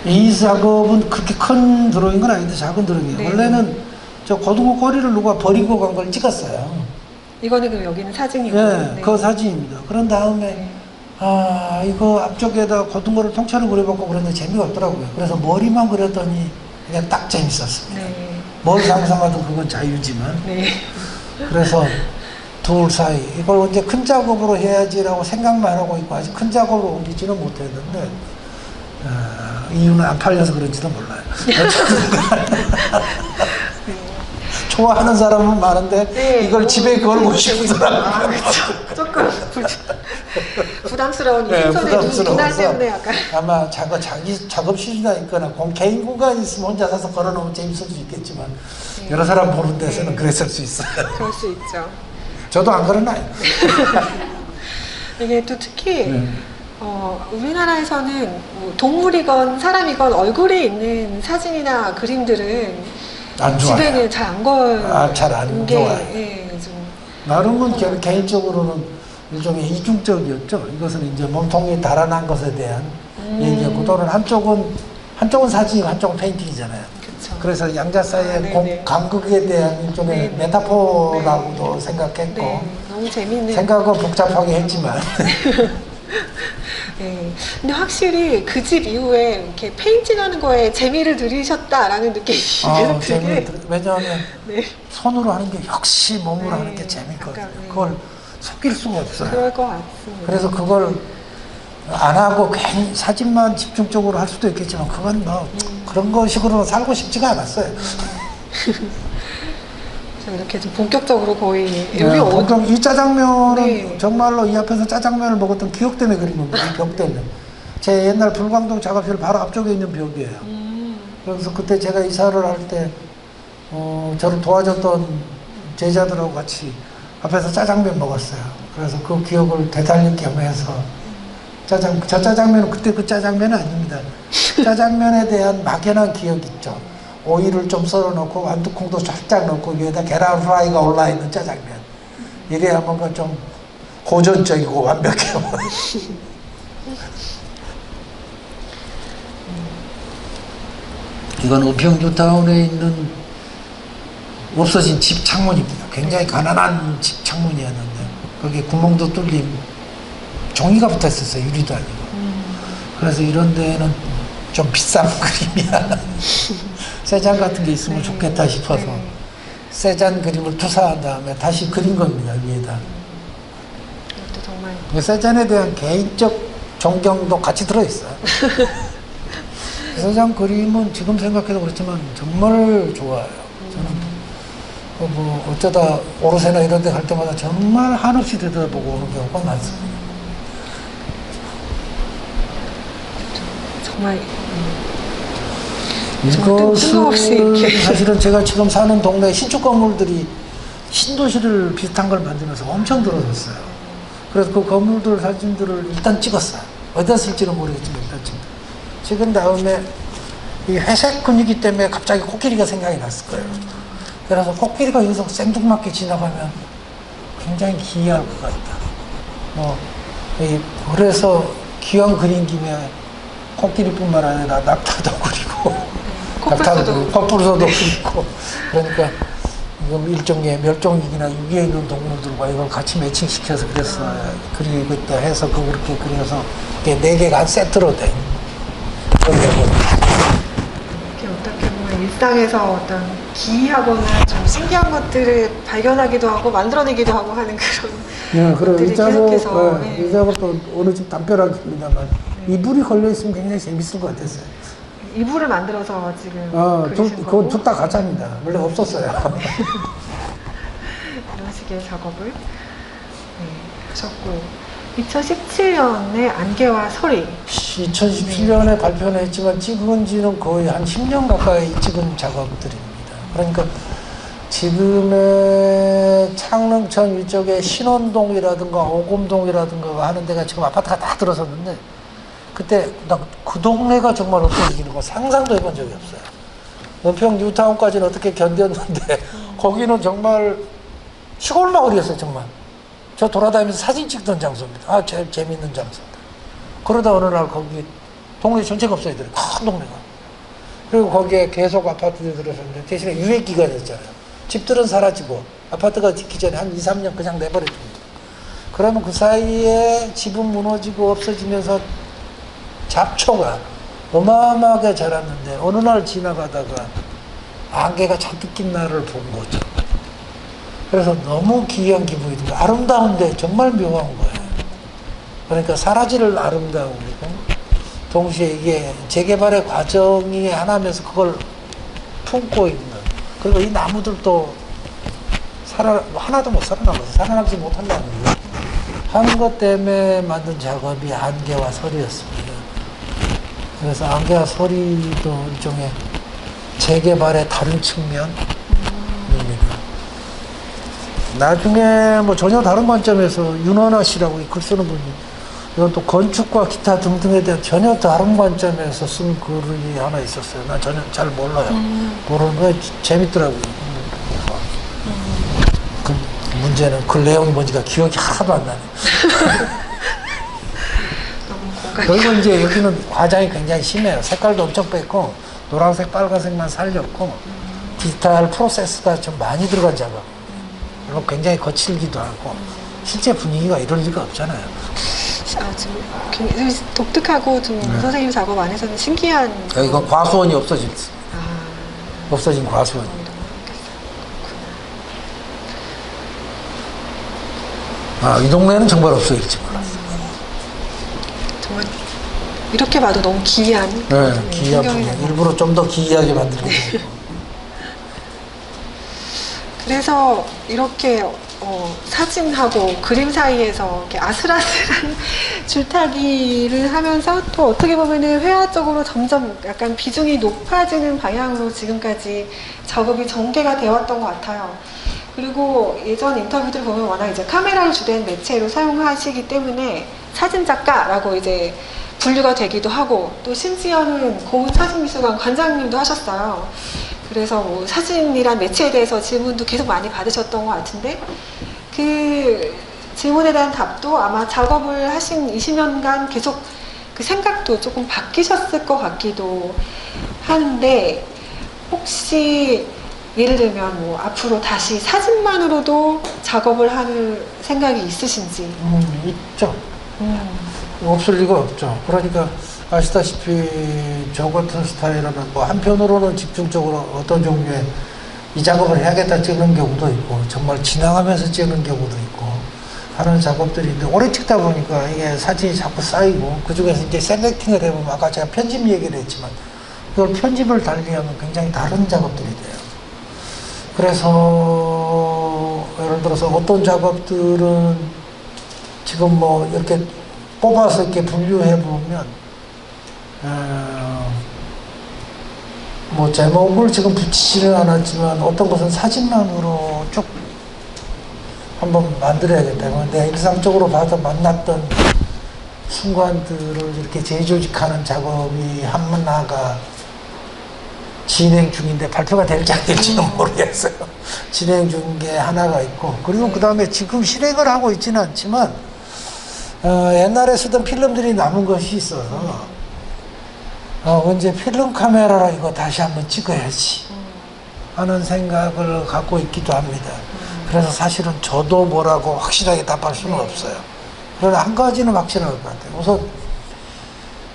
이 작업은 그렇게 큰 드로잉은 아닌데 작은 드로잉이에요. 네. 원래는 저 고등어 꼬리를 누가 버리고 간 걸 찍었어요. 이거는 그럼 여기는 사진이고. 네, 그 사진입니다. 그런 다음에 이거 앞쪽에다 고등어를 통째로 그려봤고 그랬는데 재미가 없더라고요. 그래서 머리만 그렸더니 그냥 딱 재밌었습니다. 네. 뭘 상상하든 그건 자유지만. 네. 그래서 둘 사이 이걸 언제 큰 작업으로 해야지라고 생각만 하고 있고 아직 큰 작업으로 옮기지는 못했는데 이유는 안 팔려서 그런지도 몰라요. 좋아하는 사람은 많은데 네. 이걸 집에 걸고 싶더라고요. 그렇죠. 조금 부담스러운 네, 인터넷 분할 때문에 약간. 아마 자기 작업 실수가 있거나 개인 공간이 있으면 혼자 사서 걸어놓으면 재밌을 수 있겠지만 여러 사람 보는 데서는 그랬을 수 있어요. 그럴 수 있죠. 저도 안 그러나요? 이게 또 특히 우리나라에서는 동물이건 사람이건 얼굴이 있는 사진이나 그림들은 안 좋아요. 집에는 잘 안 걸. 잘 안 게, 좋아요. 좀. 나름은 개인적으로는 일종의 이중적이었죠. 이것은 이제 몸통이 달아난 것에 대한 얘기였고 또는 한쪽은 사진이고 한쪽은 페인팅이잖아요. 그쵸. 그래서 양자 사이의 네네. 간극에 대한 일종의 네네. 메타포라고도 생각했고 네, 너무 재밌는. 생각은 복잡하게 했지만 네. 근데 확실히 그 집 이후에 이렇게 페인팅하는 거에 재미를 들이셨다라는 느낌이 계속 들게. 왜냐하면 네. 손으로 하는 게 역시 몸으로 네, 하는 게 재밌거든요. 약간, 네. 그걸 속일 수가 없어요. 그럴 것 같습니다. 그래서 그걸 안 하고 괜히 사진만 집중적으로 할 수도 있겠지만 그건 뭐 그런 것식으로 살고 싶지가 않았어요. 자, 이렇게 좀 본격적으로 거의 여기 그럼 이 짜장면은 네. 정말로 이 앞에서 짜장면을 먹었던 기억 때문에 그린 겁니다. 이 벽 때문에. 제 옛날 불광동 작업실 바로 앞쪽에 있는 벽이에요. 그래서 그때 제가 이사를 할 때 저를 도와줬던 제자들하고 같이 앞에서 짜장면 먹었어요. 그래서 그 기억을 되살릴 겸해서 저 짜장면은 그때 그 짜장면은 아닙니다. 짜장면에 대한 막연한 기억 있죠. 오이를 좀 썰어 넣고 완두콩도 살짝 넣고 위에다 계란 후라이가 올라 있는 짜장면. 이래야 뭔가 좀 고전적이고 완벽해요. 이건 은평 뉴타운에 있는 없어진 집 창문입니다. 굉장히 가난한 집 창문이었는데 거기에 구멍도 뚫린 종이가 붙어 있었어요. 유리도 아니고. 그래서 이런 데는 좀 비싼 그림이야. 세잔 같은 게 있으면 좋겠다 싶어서 세잔 그림을 투사한 다음에 다시 그린 겁니다. 위에다. 이것도 정말 세잔에 대한 개인적 존경도 같이 들어있어요. 세잔 그림은 지금 생각해도 그렇지만 정말 좋아요. 저는 뭐 어쩌다 오르세나 이런 데 갈 때마다 정말 한없이 들여다보고 오는 경우가 많습니다. 정말 이것은 이렇게. 사실은 제가 지금 사는 동네 신축 건물들이 신도시를 비슷한 걸 만들면서 엄청 들어섰어요. 그래서 그 건물들 사진들을 일단 찍었어요. 어디다 쓸지는 모르겠지만 일단 찍은 다음에 이 회색 분위기 때문에 갑자기 코끼리가 생각이 났을 거예요. 그래서 코끼리가 여기서 생뚱맞게 지나가면 굉장히 기이할 것 같다. 그래서 기왕 그린 김에 코끼리뿐만 아니라 낙타도 그리고 코뿔소도 그리고 그러니까 이건 일종의 멸종위기나 위기에 있는 동물들과 이걸 같이 매칭시켜서 그래서 그리겠다 해서 그렇게 그려서 이게 4개가 한 세트로 된 그런 거거든요. 이렇게 어떻게 보면 일상에서 어떤 기이하거나 좀 신기한 것들을 발견하기도 하고 만들어내기도 하고 하는 그런 그럼 것들이 이 작업, 계속해서 이 작업도 어느 집 담벼락입니다만 이불이 걸려있으면 굉장히 재밌을 것 같았어요. 이불을 만들어서 지금 그리신 그건 거고 둘 다 가짜입니다. 원래 없었어요. 이런 식의 작업을 하셨고 2017년에 안개와 소리 2017년에 발표는 했지만 찍은 지는 거의 한 10년 가까이 찍은 작업들입니다. 그러니까 지금의 창릉천 위쪽에 신원동이라든가 오금동이라든가 하는 데가 지금 아파트가 다 들어섰는데 그때 그 동네가 정말 없어지는 거 상상도 해본 적이 없어요. 은평 뉴타운까지는 어떻게 견뎠는데 거기는 정말 시골 마을이었어요. 정말 저 돌아다니면서 사진 찍던 장소입니다. 제일 재밌는 장소입니다. 그러다 어느 날 거기 동네 전체가 없어지더라고요. 큰 동네가. 그리고 거기에 계속 아파트들이 들어섰는데 대신에 유예 기간이었잖아요. 집들은 사라지고 아파트가 짓기 전에 한 2, 3년 그냥 내버려줍니다. 그러면 그 사이에 집은 무너지고 없어지면서 잡초가 어마어마하게 자랐는데 어느 날 지나가다가 안개가 잔뜩 낀 날을 본 거죠. 그래서 너무 기이한 기분이 들고 아름다운데 정말 묘한 거예요. 그러니까 사라질 아름다움이고 동시에 이게 재개발의 과정이 하나면서 그걸 품고 있는 그리고 이 나무들도 하나도 못 살아남아서 살아남지 못한다는 거예요. 하는 것 때문에 만든 작업이 안개와 소리였습니다. 그래서 안개와 소리도 일종의 재개발의 다른 측면입니다. 나중에 뭐 전혀 다른 관점에서 윤원아 씨라고 글 쓰는 분이 이건 또 건축과 기타 등등에 대한 전혀 다른 관점에서 쓴 글이 하나 있었어요. 난 전혀 잘 몰라요. 모르는 거 재밌더라고요. 그 문제는 그 내용이 뭔지가 기억이 하나도 안 나네. 너무 잠깐요. 그리고 이제 여기는 화장이 굉장히 심해요. 색깔도 엄청 뺐고 노란색, 빨간색만 살렸고 디지털 프로세스가 좀 많이 들어간 작업. 그리고 굉장히 거칠기도 하고 실제 분위기가 이럴 리가 없잖아요. 좀 굉장히 독특하고 좀 선생님 작업 안에서는 신기한. 이건 과수원이 없어졌어. 아, 없어진 과수원. 이 동네는 정말 없어질지 몰랐어. 정말 이렇게 봐도 너무 기이한. 네, 기이한 분위기. 일부러 좀 더 기이하게 만들고 있고. 그래서 이렇게 사진하고 그림 사이에서 이렇게 아슬아슬한 줄타기를 하면서 또 어떻게 보면은 회화적으로 점점 약간 비중이 높아지는 방향으로 지금까지 작업이 전개가 되었던 것 같아요. 그리고 예전 인터뷰들 보면 워낙 이제 카메라를 주된 매체로 사용하시기 때문에 사진작가라고 이제 분류가 되기도 하고 또 심지어는 고은사진미술관 관장님도 하셨어요. 그래서 뭐 사진이란 매체에 대해서 질문도 계속 많이 받으셨던 것 같은데 그 질문에 대한 답도 아마 작업을 하신 20년간 계속 그 생각도 조금 바뀌셨을 것 같기도 하는데 혹시 예를 들면 뭐 앞으로 다시 사진만으로도 작업을 할 생각이 있으신지? 있죠. 없을 리가 없죠. 그러니까 아시다시피 저 같은 스타일은 뭐 한편으로는 집중적으로 어떤 종류의 이 작업을 해야겠다 찍는 경우도 있고 정말 지나가면서 찍는 경우도 있고 하는 작업들인데 오래 찍다 보니까 이게 사진이 자꾸 쌓이고 그 중에서 이제 셀렉팅을 해보면 아까 제가 편집 얘기를 했지만 그걸 편집을 달리하면 굉장히 다른 작업들이 돼요. 그래서 예를 들어서 어떤 작업들은 지금 뭐 이렇게 뽑아서 이렇게 분류해 보면 뭐 제목을 지금 붙이지는 않았지만 어떤 것은 사진만으로 쭉 한번 만들어야겠다. 내가 일상적으로 봐서 만났던 순간들을 이렇게 재조직하는 작업이 하나가 진행 중인데 발표가 될지 안 될지는 모르겠어요. 진행 중인 게 하나가 있고 그리고 그 다음에 지금 실행을 하고 있지는 않지만 옛날에 쓰던 필름들이 남은 것이 있어서 언제 필름 카메라로 이거 다시 한번 찍어야지 하는 생각을 갖고 있기도 합니다. 그래서 사실은 저도 뭐라고 확실하게 답할 수는 없어요. 그러나 한 가지는 확실할 것 같아요. 우선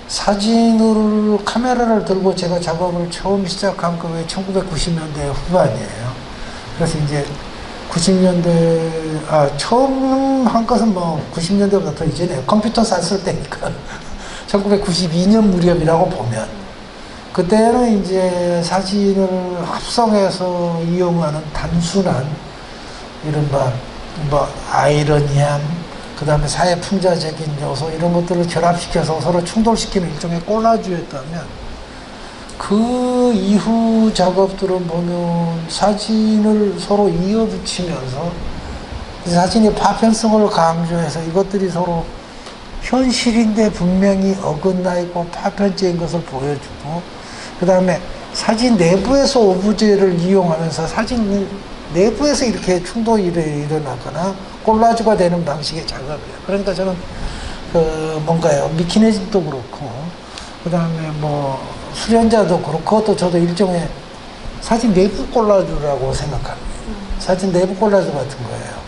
사진을 카메라를 들고 제가 작업을 처음 시작한 게 1990년대 후반이에요. 그래서 이제 90년대 처음 한 것은 뭐 90년대보다 더 이전에 컴퓨터 샀을 때니까 1992년 무렵이라고 보면 그때는 이제 사진을 합성해서 이용하는 단순한 이른바 뭐 아이러니함 그 다음에 사회 풍자적인 요소 이런 것들을 결합시켜서 서로 충돌시키는 일종의 콜라주였다면 그 이후 작업들은 보면 사진을 서로 이어붙이면서 사진의 파편성을 강조해서 이것들이 서로 현실인데 분명히 어긋나 있고 파편적인 것을 보여주고 그 다음에 사진 내부에서 오브제를 이용하면서 사진 내부에서 이렇게 충돌이 일어나거나 콜라주가 되는 방식의 작업이에요. 그러니까 저는 뭔가요 미키네즘도 그렇고 그 다음에 뭐 수련자도 그렇고 그것도 저도 일종의 사진 내부 콜라주라고 생각합니다. 사진 내부 콜라주 같은 거예요.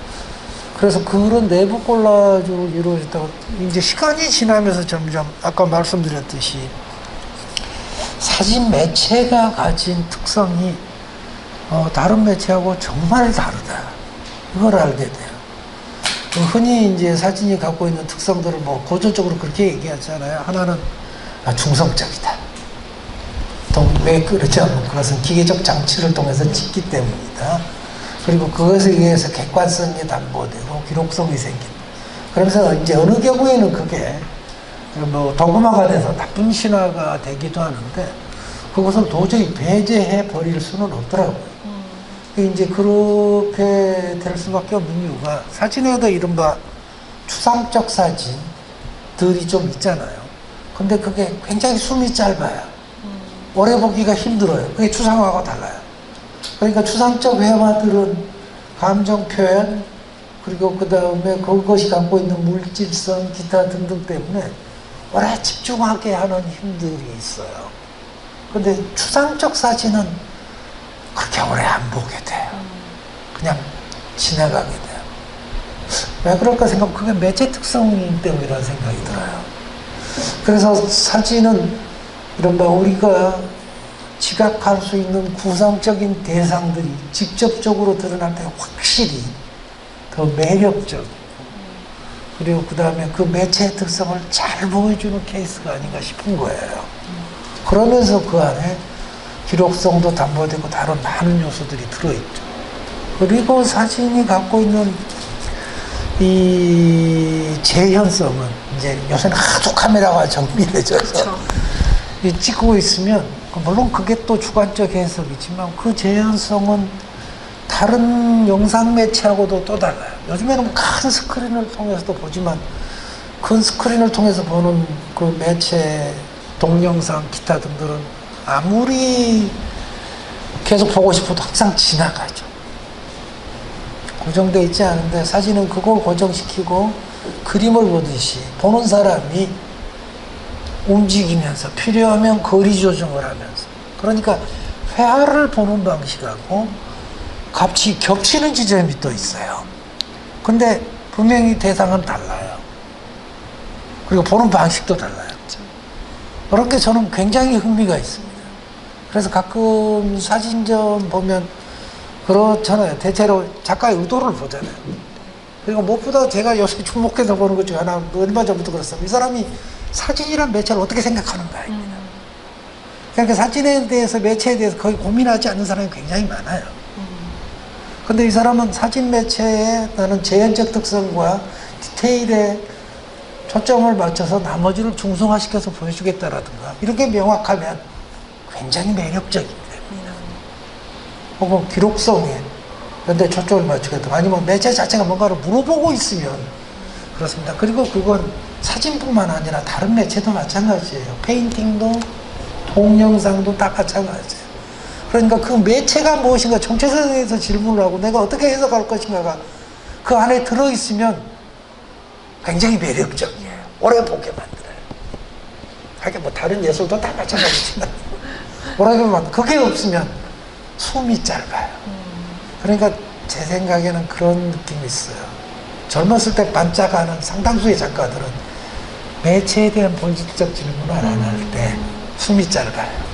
그래서 그런 내부 콜라주로 이루어졌다고 이제 시간이 지나면서 점점 아까 말씀드렸듯이 사진 매체가 가진 특성이 다른 매체하고 정말 다르다. 이걸 알게 돼요. 흔히 이제 사진이 갖고 있는 특성들을 뭐 고전적으로 그렇게 얘기하잖아요. 하나는 중성적이다. 왜 그렇지 않고 그것은 기계적 장치를 통해서 찍기 때문이다. 그리고 그것에 의해서 객관성이 담보되고 기록성이 생긴다. 그러면서 이제 어느 경우에는 그게 뭐 도구화가 돼서 나쁜 신화가 되기도 하는데 그것을 도저히 배제해 버릴 수는 없더라고요. 이제 그렇게 될 수밖에 없는 이유가 사진에도 이른바 추상적 사진들이 좀 있잖아요. 근데 그게 굉장히 숨이 짧아요. 오래 보기가 힘들어요. 그게 추상화하고 달라요. 그러니까 추상적 회화들은 감정 표현 그리고 그 다음에 그것이 갖고 있는 물질성 기타 등등 때문에 오래 집중하게 하는 힘들이 있어요. 근데 추상적 사진은 그렇게 오래 안 보게 돼요. 그냥 지나가게 돼요. 왜 그럴까 생각하면 그게 매체 특성 때문이라는 생각이 들어요. 그래서 사진은 이른바 우리가 지각할 수 있는 구성적인 대상들이 직접적으로 드러날 때 확실히 더 매력적, 그리고 그 다음에 그 매체의 특성을 잘 보여주는 케이스가 아닌가 싶은 거예요. 그러면서 그 안에 기록성도 담보되고 다른 많은 요소들이 들어있죠. 그리고 사진이 갖고 있는 이 재현성은 이제 요새는 하도 카메라가 정밀해져서 이 찍고 있으면 물론 그게 또 주관적 해석이지만 그 재현성은 다른 영상 매체하고도 또 달라요. 요즘에는 큰 스크린을 통해서도 보지만 큰 스크린을 통해서 보는 그 매체, 동영상, 기타 등들은 아무리 계속 보고 싶어도 항상 지나가죠. 고정되어 있지 않은데 사진은 그걸 고정시키고 그림을 보듯이 보는 사람이 움직이면서 필요하면 거리 조정을 하면서, 그러니까 회화를 보는 방식하고 같이 겹치는 지점이 또 있어요. 근데 분명히 대상은 달라요. 그리고 보는 방식도 달라요. 그런 게 저는 굉장히 흥미가 있습니다. 그래서 가끔 사진전 보면 그렇잖아요. 대체로 작가의 의도를 보잖아요. 그리고 무엇보다 제가 요새 주목해서 보는 것 중에 하나, 얼마 전부터 그랬어요. 이 사람이 사진이란 매체를 어떻게 생각하는가입니다. 그러니까 사진에 대해서, 매체에 대해서 거의 고민하지 않는 사람이 굉장히 많아요. 근데 이 사람은 사진 매체에 나는 재현적 특성과 디테일에 초점을 맞춰서 나머지를 중성화시켜서 보여주겠다라든가 이렇게 명확하면 굉장히 매력적인 됩니다. 혹은 기록성에 연대 초점을 맞추겠다, 아니면 매체 자체가 뭔가를 물어보고 있으면 그렇습니다. 그리고 그건 사진뿐만 아니라 다른 매체도 마찬가지예요. 페인팅도 동영상도 다 마찬가지예요. 그러니까 그 매체가 무엇인가 정체성에 대해서 질문을 하고 내가 어떻게 해석할 것인가가 그 안에 들어있으면 굉장히 매력적이에요. 오래 보게 만들어요. 하긴 뭐 다른 예술도 다 마찬가지지만 오래 보게 만들어요. 그게 없으면 숨이 짧아요. 그러니까 제 생각에는 그런 느낌이 있어요. 젊었을 때 반짝하는 상당수의 작가들은 매체에 대한 본질적 질문을 안 할 때 숨이 짧아요.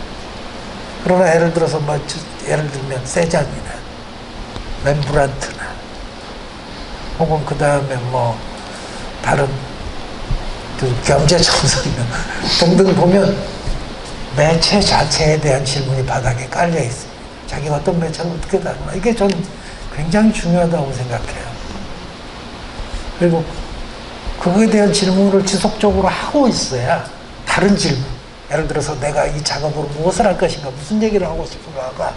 그러나 예를 들어서 예를 들면 세잔이나 렘브란트나 혹은 그 다음에 뭐 다른 경제정설이나 등등 보면 매체 자체에 대한 질문이 바닥에 깔려 있습니다. 자기가 어떤 매체를 어떻게 다루나, 이게 전 굉장히 중요하다고 생각해요. 그리고 그거에 대한 질문을 지속적으로 하고 있어야 다른 질문, 예를 들어서 내가 이 작업으로 무엇을 할 것인가, 무슨 얘기를 하고 싶은가가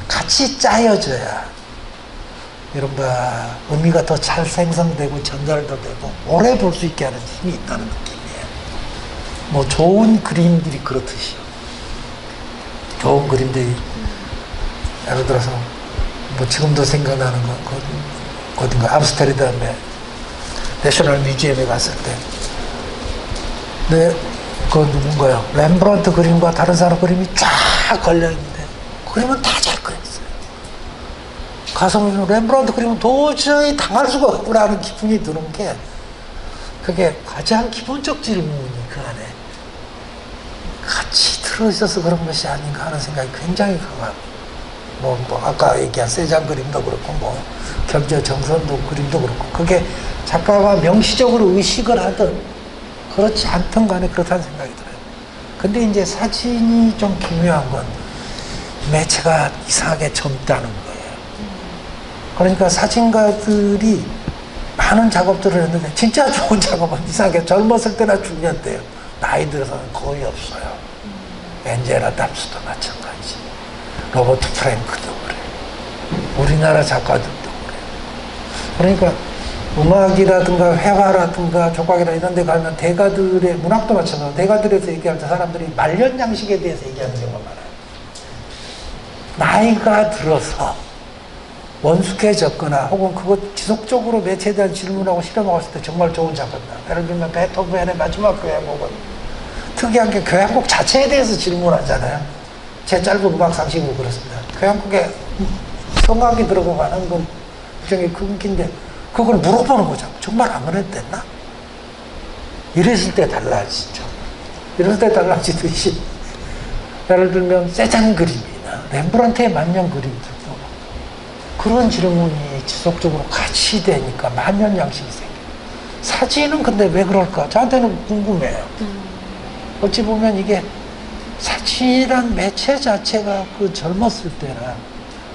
같이 짜여져야 이른바 의미가 더 잘 생성되고 전달도 되고 오래 볼 수 있게 하는 힘이 있다는 느낌이에요. 뭐 좋은 그림들이 그렇듯이요. 좋은 그림들이 예를 들어서 뭐 지금도 생각나는 건 어딘가 암스테르담에 내셔널 뮤지엄에 갔을 때 그 누군가요? 렘브란트 그림과 다른 사람 그림이 쫙 걸려있는데 그림은 다 잘 그렸어요. 가서 보면 렘브란트 그림은 도저히 당할 수가 없구나 하는 기분이 드는 게, 그게 가장 기본적 질문이 그 안에 같이 들어있어서 그런 것이 아닌가 하는 생각이 굉장히 강합니다. 뭐 아까 얘기한 세잔 그림도 그렇고 뭐 경제 정선도 그림도 그렇고, 그게 작가가 명시적으로 의식을 하든 그렇지 않든 간에 그렇다는 생각이 들어요. 근데 이제 사진이 좀 기묘한 건 매체가 이상하게 젊다는 거예요. 그러니까 사진가들이 많은 작업들을 했는데 진짜 좋은 작업은 이상하게 젊었을 때나 중년 때요. 나이 들어서는 거의 없어요. 엔젤라 답스도 마찬가지, 로버트 프랭크도 그래, 우리나라 작가들도 그래. 그러니까 음악이라든가 회화라든가 조각이라 이런 데 가면 대가들의, 문학도 마찬가지로 대가들에서 얘기할 때 사람들이 말년 양식에 대해서 얘기하는 경우가 많아요. 나이가 들어서 원숙해졌거나 혹은 그것 지속적으로 매체에 대한 질문하고 실험하고 있을 때 정말 좋은 작가다. 예를 들면 베토벤의 마지막 교향곡은 특이한 게 교향곡 자체에 대해서 질문하잖아요. 제 짧은 음악 상식으로 그렇습니다. 교향곡에 성악이 들어가는 건 굉장히 큰 긴데 그걸 물어보는 거죠. 정말 안 그랬댔나? 이랬을 때 달라지죠. 이랬을 때 달라지듯이 예를 들면 세잔 그림이나 렘브란트의 만년 그림들도 그런 질문이 지속적으로 같이 되니까 만년 양식이 생겨요. 사진은 근데 왜 그럴까? 저한테는 궁금해요. 어찌 보면 이게 사진이란 매체 자체가 그 젊었을 때는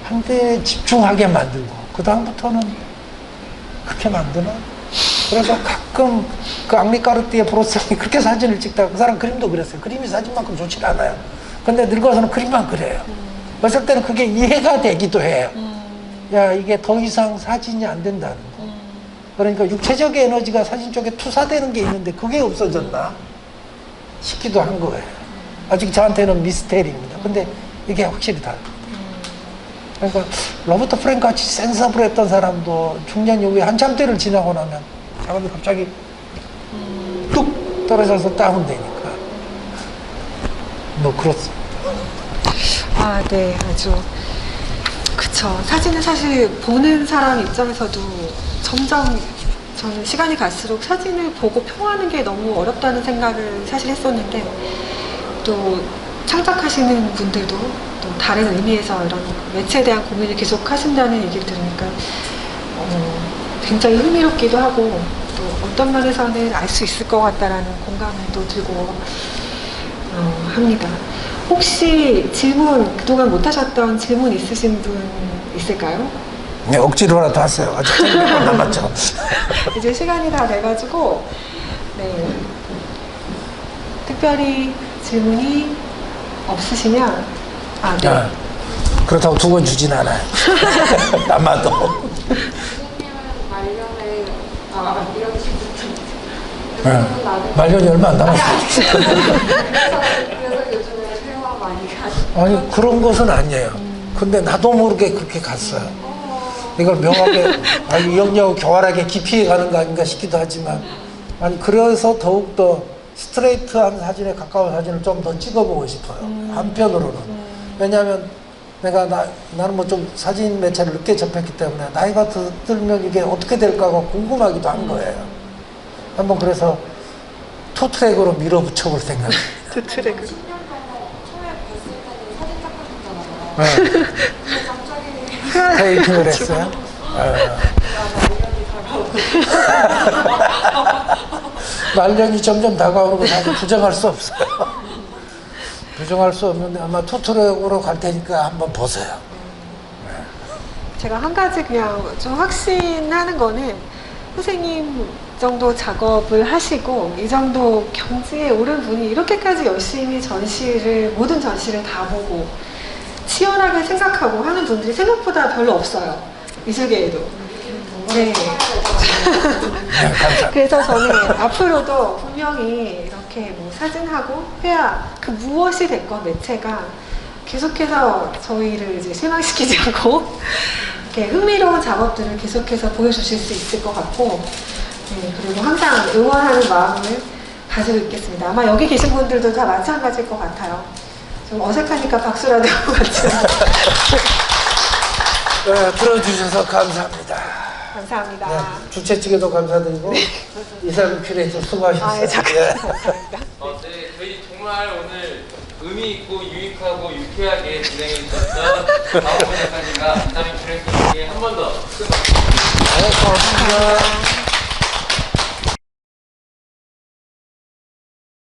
한 대에 집중하게 만들고 그 다음부터는 그렇게 만드나? 그래서 가끔 그 앙리카르띠에 브로스랑이 그렇게 사진을 찍다가 그 사람 그림도 그랬어요. 그림이 사진만큼 좋지 않아요. 근데 늙어서는 그림만 그래요. 어쩔 때는 그게 이해가 되기도 해요. 야, 이게 더 이상 사진이 안 된다는 거. 그러니까 육체적 에너지가 사진 쪽에 투사되는 게 있는데 그게 없어졌나 싶기도 한 거예요. 아직 저한테는 미스테리입니다. 근데 이게 확실히 다릅니다. 그러니까 로버트 프랭크 같이 센서블했던 사람도 중년 이후에 한참 때를 지나고 나면 사람이 갑자기 뚝 떨어져서 다운되니까 뭐 그렇습니다. 아, 네, 아주 그쵸. 사진은 사실 보는 사람 입장에서도 점점 저는 시간이 갈수록 사진을 보고 평하는 게 너무 어렵다는 생각을 사실 했었는데 또 창작하시는 분들도 또 다른 의미에서 이런 매체에 대한 고민을 계속 하신다는 얘기를 들으니까 굉장히 흥미롭기도 하고 또 어떤 면에서는 알 수 있을 것 같다라는 공감을 또 들고 합니다. 혹시 질문 그동안 못 하셨던 질문 있으신 분 있을까요? 네, 억지로라도 하세요. 아직 300분 남았죠. 이제 시간이 다 돼가지고 네. 특별히 질문이 없으시면 네. 아, 그렇다고 2번 주진 않아요. 아마도. 말년에 이런 식으로 네. 말년이 얼마 안 남았어요. 그래서 요즘에 회화 많이 가시고 아니, 그런 것은 아니에요. 근데 나도 모르게 그렇게 갔어요. 이걸 명확하게, 이영리하고 교활하게 깊이 가는 거 아닌가 싶기도 하지만, 아니, 그래서 더욱더 스트레이트한 사진에 가까운 사진을 좀 더 찍어보고 싶어요. 한편으로는. 왜냐하면 내가 나는 뭐 좀 사진 매체를 늦게 접했기 때문에 나이가 들면 이게 어떻게 될까가 궁금하기도 한 거예요. 한번 그래서 투 트랙으로 밀어붙여 볼 생각입니다. 두 트랙을 10년 전에 처음에 뵀을 때는 사진 작가셨잖아요. 근데 갑자기 테이핑을 했어요. 말년이 점점 다가오는 거 사실 부정할 수 없어요. 부정할 수 없는데 아마 투트랙으로 갈 테니까 한번 보세요. 제가 한 가지 그냥 좀 확신하는 거는 선생님 정도 작업을 하시고 이 정도 경지에 오른 분이 이렇게까지 열심히 모든 전시를 다 보고 치열하게 생각하고 하는 분들이 생각보다 별로 없어요. 미술계에도. 네. 네, 감사합니다. 그래서 저는 앞으로도 분명히 이렇게 뭐 사진하고 회화 그 무엇이 됐건 매체가 계속해서 저희를 이제 실망시키지 않고 이렇게 흥미로운 작업들을 계속해서 보여주실 수 있을 것 같고 네, 그리고 항상 응원하는 마음을 가지고 있겠습니다. 아마 여기 계신 분들도 다 마찬가지일 것 같아요. 좀 어색하니까 박수라도 같이 네, 들어주셔서 감사합니다. 감사합니다. 네, 주최 측에도 감사드리고 이사람 큐레이터 수고하셨어요. 네, 감사합니다. 네, 저희 정말 오늘 의미 있고 유익하고 유쾌하게 진행해 주셨던 강호동 작가님과 이사람 큐레이터님께 한 번 더 큰 박수. 네, 고맙습니다.